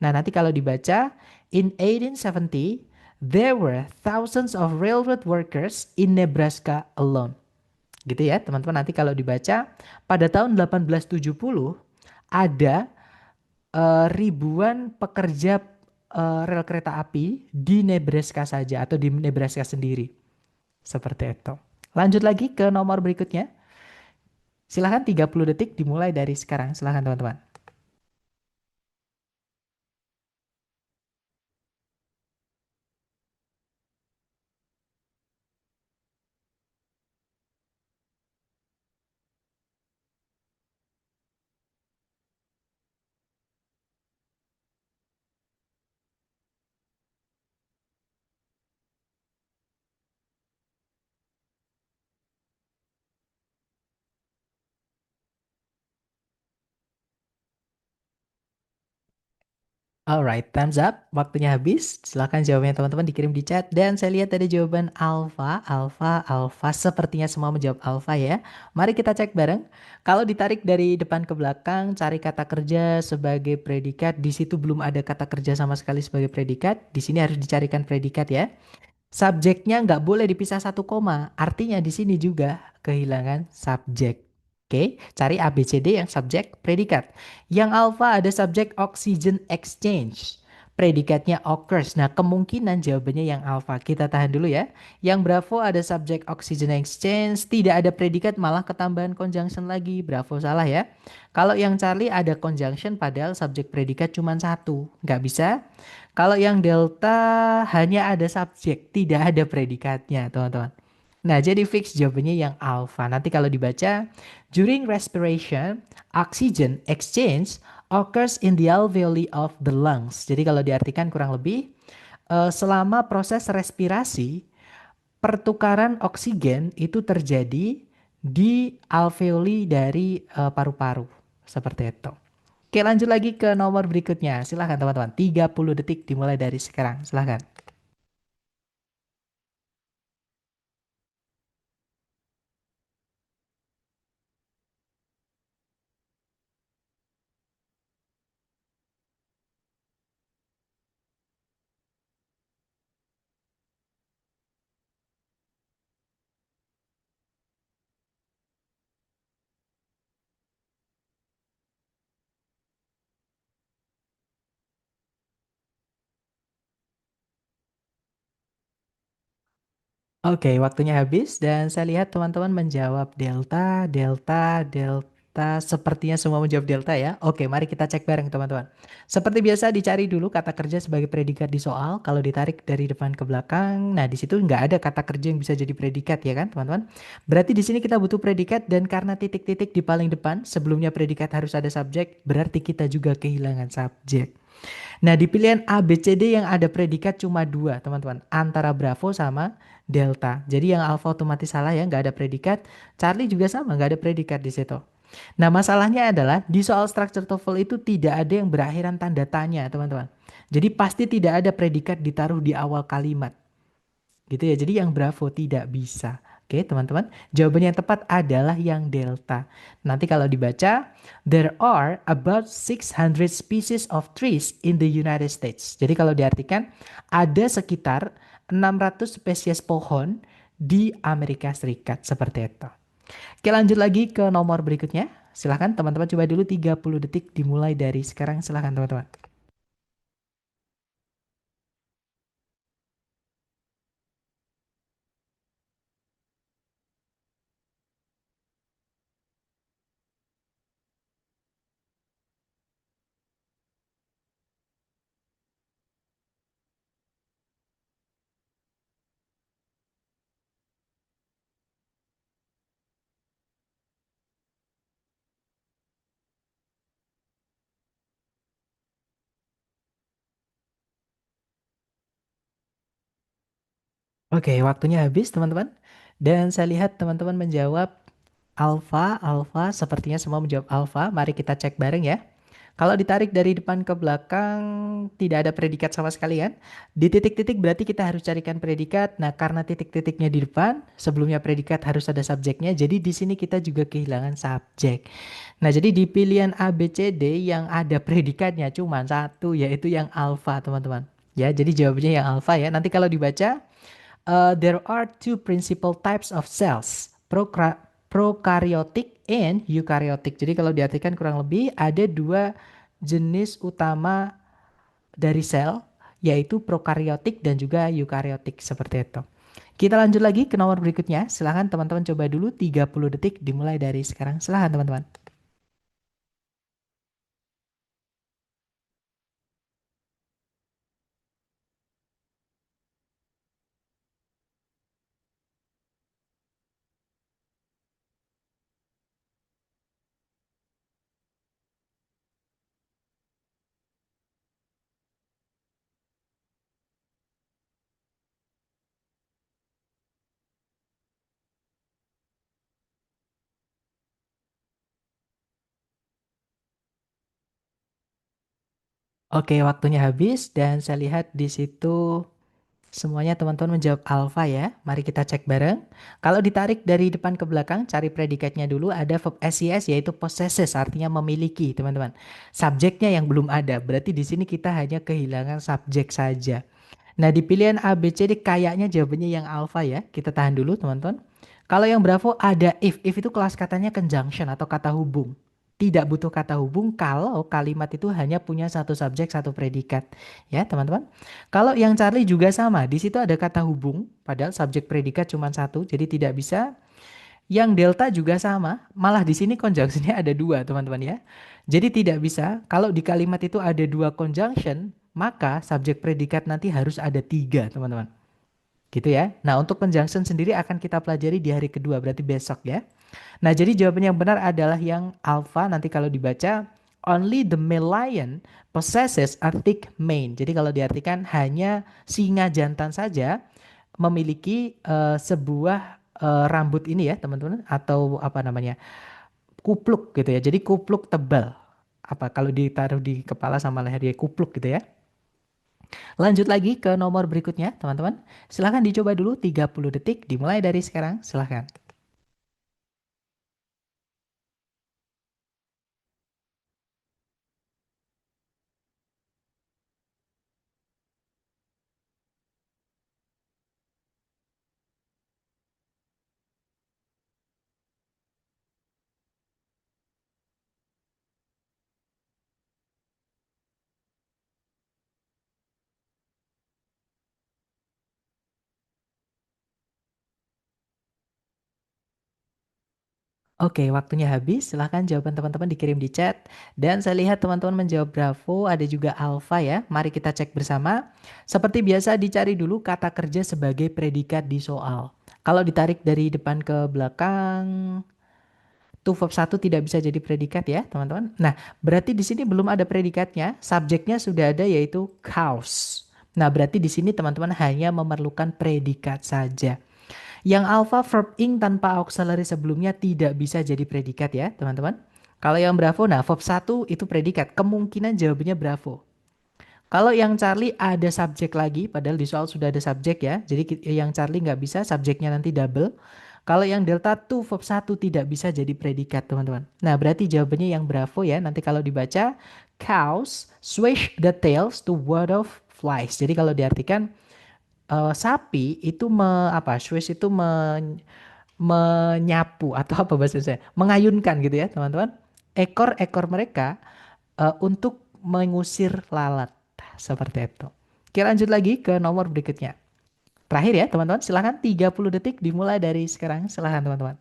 Nah nanti kalau dibaca, in 1870, there were thousands of railroad workers in Nebraska alone. Gitu ya teman-teman, nanti kalau dibaca, pada tahun 1870 ada ribuan pekerja rel kereta api di Nebraska saja atau di Nebraska sendiri. Seperti itu. Lanjut lagi ke nomor berikutnya. Silahkan 30 detik dimulai dari sekarang. Silahkan teman-teman. Alright, thumbs up. Waktunya habis. Silahkan jawabannya teman-teman dikirim di chat. Dan saya lihat ada jawaban alfa, alfa, alfa. Sepertinya semua menjawab alfa ya. Mari kita cek bareng. Kalau ditarik dari depan ke belakang, cari kata kerja sebagai predikat. Di situ belum ada kata kerja sama sekali sebagai predikat. Di sini harus dicarikan predikat ya. Subjeknya nggak boleh dipisah satu koma. Artinya di sini juga kehilangan subjek. Oke, cari A, B, C, D yang subjek predikat. Yang alpha ada subjek oxygen exchange. Predikatnya occurs. Nah, kemungkinan jawabannya yang alpha. Kita tahan dulu ya. Yang bravo ada subjek oxygen exchange. Tidak ada predikat, malah ketambahan conjunction lagi. Bravo salah ya. Kalau yang Charlie ada conjunction padahal subjek predikat cuma satu. Nggak bisa. Kalau yang delta hanya ada subjek, tidak ada predikatnya, teman-teman. Nah, jadi fix jawabannya yang alpha. Nanti kalau dibaca, during respiration, oxygen exchange Occurs in the alveoli of the lungs. Jadi kalau diartikan kurang lebih, selama proses respirasi, pertukaran oksigen itu terjadi di alveoli dari paru-paru. Seperti itu. Oke, lanjut lagi ke nomor berikutnya. Silahkan teman-teman. 30 detik dimulai dari sekarang. Silahkan. Oke, waktunya habis dan saya lihat teman-teman menjawab delta, delta, delta. Sepertinya semua menjawab delta ya. Oke, mari kita cek bareng teman-teman. Seperti biasa dicari dulu kata kerja sebagai predikat di soal. Kalau ditarik dari depan ke belakang, nah di situ nggak ada kata kerja yang bisa jadi predikat ya kan teman-teman. Berarti di sini kita butuh predikat dan karena titik-titik di paling depan sebelumnya predikat harus ada subjek, berarti kita juga kehilangan subjek. Nah, di pilihan A, B, C, D yang ada predikat cuma dua, teman-teman. Antara Bravo sama Delta. Jadi yang alfa otomatis salah ya, nggak ada predikat. Charlie juga sama, nggak ada predikat di situ. Nah, masalahnya adalah di soal structure TOEFL itu tidak ada yang berakhiran tanda tanya, teman-teman. Jadi pasti tidak ada predikat ditaruh di awal kalimat. Gitu ya, jadi yang Bravo tidak bisa. Oke, teman-teman. Jawaban yang tepat adalah yang delta. Nanti kalau dibaca, there are about 600 species of trees in the United States. Jadi kalau diartikan, ada sekitar 600 spesies pohon di Amerika Serikat. Seperti itu. Oke, lanjut lagi ke nomor berikutnya. Silahkan teman-teman coba dulu 30 detik dimulai dari sekarang. Silahkan teman-teman. Oke, waktunya habis teman-teman. Dan saya lihat teman-teman menjawab alfa, alfa, sepertinya semua menjawab alfa. Mari kita cek bareng ya. Kalau ditarik dari depan ke belakang, tidak ada predikat sama sekali kan? Di titik-titik berarti kita harus carikan predikat. Nah, karena titik-titiknya di depan, sebelumnya predikat harus ada subjeknya. Jadi di sini kita juga kehilangan subjek. Nah, jadi di pilihan A, B, C, D yang ada predikatnya cuma satu, yaitu yang alfa, teman-teman. Ya, jadi jawabannya yang alfa ya. Nanti kalau dibaca, there are two principal types of cells, prokaryotik and eukaryotik. Jadi kalau diartikan kurang lebih ada dua jenis utama dari sel, yaitu prokaryotik dan juga eukaryotik seperti itu. Kita lanjut lagi ke nomor berikutnya. Silahkan teman-teman coba dulu 30 detik dimulai dari sekarang. Silahkan teman-teman. Oke, waktunya habis dan saya lihat di situ semuanya teman-teman menjawab alfa ya. Mari kita cek bareng. Kalau ditarik dari depan ke belakang, cari predikatnya dulu. Ada verb SES yaitu possesses, artinya memiliki, teman-teman. Subjeknya yang belum ada. Berarti di sini kita hanya kehilangan subjek saja. Nah, di pilihan A, B, C, D kayaknya jawabannya yang alfa ya. Kita tahan dulu, teman-teman. Kalau yang Bravo ada if. If itu kelas katanya conjunction atau kata hubung. Tidak butuh kata hubung kalau kalimat itu hanya punya satu subjek, satu predikat. Ya, teman-teman. Kalau yang Charlie juga sama, di situ ada kata hubung, padahal subjek predikat cuma satu, jadi tidak bisa. Yang delta juga sama, malah di sini conjunctionnya ada dua, teman-teman ya. Jadi tidak bisa, kalau di kalimat itu ada dua conjunction, maka subjek predikat nanti harus ada tiga, teman-teman. Gitu ya. Nah, untuk conjunction sendiri akan kita pelajari di hari kedua, berarti besok ya. Nah, jadi jawaban yang benar adalah yang alfa, nanti kalau dibaca Only the male lion possesses a thick mane. Jadi kalau diartikan hanya singa jantan saja memiliki sebuah rambut ini ya teman-teman, atau apa namanya, kupluk gitu ya. Jadi kupluk tebal. Apa kalau ditaruh di kepala sama leher dia kupluk gitu ya. Lanjut lagi ke nomor berikutnya teman-teman. Silahkan dicoba dulu 30 detik dimulai dari sekarang. Silahkan. Oke, waktunya habis. Silahkan jawaban teman-teman dikirim di chat. Dan saya lihat teman-teman menjawab Bravo, ada juga Alfa ya. Mari kita cek bersama. Seperti biasa dicari dulu kata kerja sebagai predikat di soal. Kalau ditarik dari depan ke belakang, to verb 1 tidak bisa jadi predikat ya teman-teman. Nah, berarti di sini belum ada predikatnya. Subjeknya sudah ada yaitu cows. Nah, berarti di sini teman-teman hanya memerlukan predikat saja. Yang alpha verb ing tanpa auxiliary sebelumnya tidak bisa jadi predikat ya teman-teman. Kalau yang bravo, nah verb 1 itu predikat. Kemungkinan jawabannya bravo. Kalau yang Charlie ada subjek lagi, padahal di soal sudah ada subjek ya. Jadi yang Charlie nggak bisa, subjeknya nanti double. Kalau yang delta 2 verb 1 tidak bisa jadi predikat teman-teman. Nah berarti jawabannya yang bravo ya. Nanti kalau dibaca, cows swish the tails to ward off flies. Jadi kalau diartikan sapi itu apa? Swish itu menyapu atau apa bahasa saya? Mengayunkan gitu ya teman-teman. Ekor-ekor mereka untuk mengusir lalat. Seperti itu. Oke lanjut lagi ke nomor berikutnya. Terakhir ya teman-teman, silahkan 30 detik dimulai dari sekarang. Silahkan teman-teman.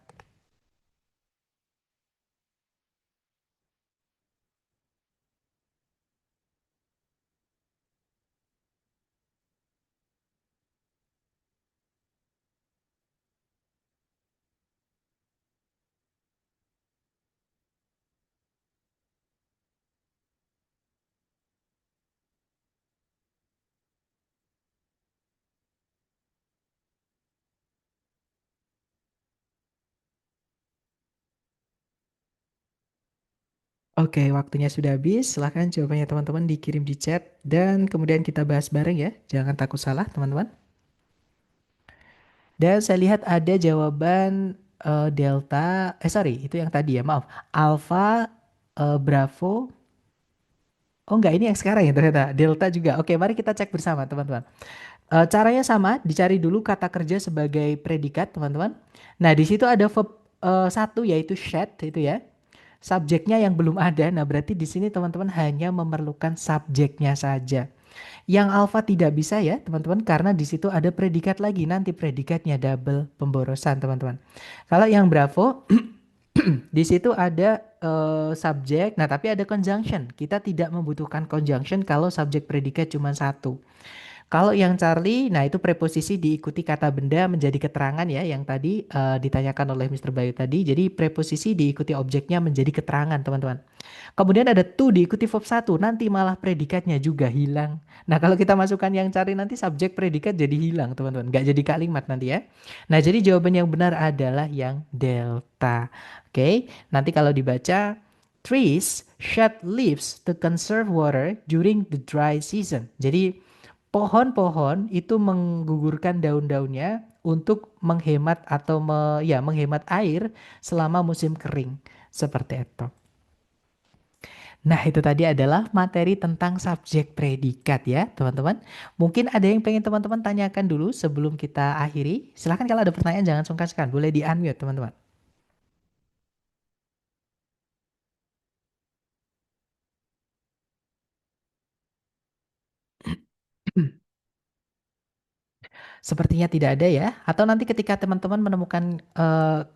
Oke, waktunya sudah habis. Silahkan jawabannya teman-teman dikirim di chat dan kemudian kita bahas bareng ya. Jangan takut salah teman-teman. Dan saya lihat ada jawaban delta, sorry, itu yang tadi ya, maaf. Alpha, Bravo. Oh enggak, ini yang sekarang ya ternyata. Delta juga. Oke, mari kita cek bersama teman-teman. Caranya sama, dicari dulu kata kerja sebagai predikat teman-teman. Nah di situ ada verb satu yaitu shed itu ya. Subjeknya yang belum ada. Nah berarti di sini teman-teman hanya memerlukan subjeknya saja. Yang alfa tidak bisa ya teman-teman karena di situ ada predikat lagi. Nanti predikatnya double pemborosan teman-teman. Kalau yang bravo di situ ada subjek. Nah tapi ada conjunction. Kita tidak membutuhkan conjunction kalau subjek predikat cuma satu. Kalau yang Charlie, nah itu preposisi diikuti kata benda menjadi keterangan ya yang tadi ditanyakan oleh Mr. Bayu tadi. Jadi preposisi diikuti objeknya menjadi keterangan teman-teman. Kemudian ada to diikuti verb satu, nanti malah predikatnya juga hilang. Nah kalau kita masukkan yang Charlie nanti subjek predikat jadi hilang teman-teman. Nggak jadi kalimat nanti ya. Nah jadi jawaban yang benar adalah yang delta. Oke, nanti kalau dibaca trees shed leaves to conserve water during the dry season. Jadi pohon-pohon itu menggugurkan daun-daunnya untuk menghemat atau ya menghemat air selama musim kering. Seperti itu. Nah, itu tadi adalah materi tentang subjek predikat ya, teman-teman. Mungkin ada yang pengen teman-teman tanyakan dulu sebelum kita akhiri. Silahkan kalau ada pertanyaan jangan sungkan-sungkan, boleh di-unmute, teman-teman. Sepertinya tidak ada ya. Atau nanti ketika teman-teman menemukan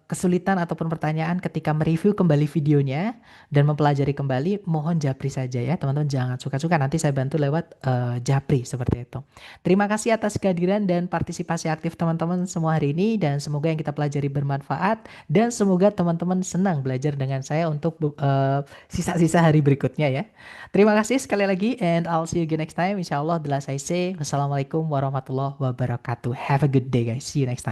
kesulitan ataupun pertanyaan ketika mereview kembali videonya dan mempelajari kembali, mohon japri saja ya teman-teman. Jangan suka-suka, nanti saya bantu lewat japri seperti itu. Terima kasih atas kehadiran dan partisipasi aktif teman-teman semua hari ini. Dan semoga yang kita pelajari bermanfaat. Dan semoga teman-teman senang belajar dengan saya untuk sisa-sisa hari berikutnya ya. Terima kasih sekali lagi and I'll see you again next time. Insyaallah, the last I say, wassalamualaikum warahmatullahi wabarakatuh. Have a good day guys. See you next time.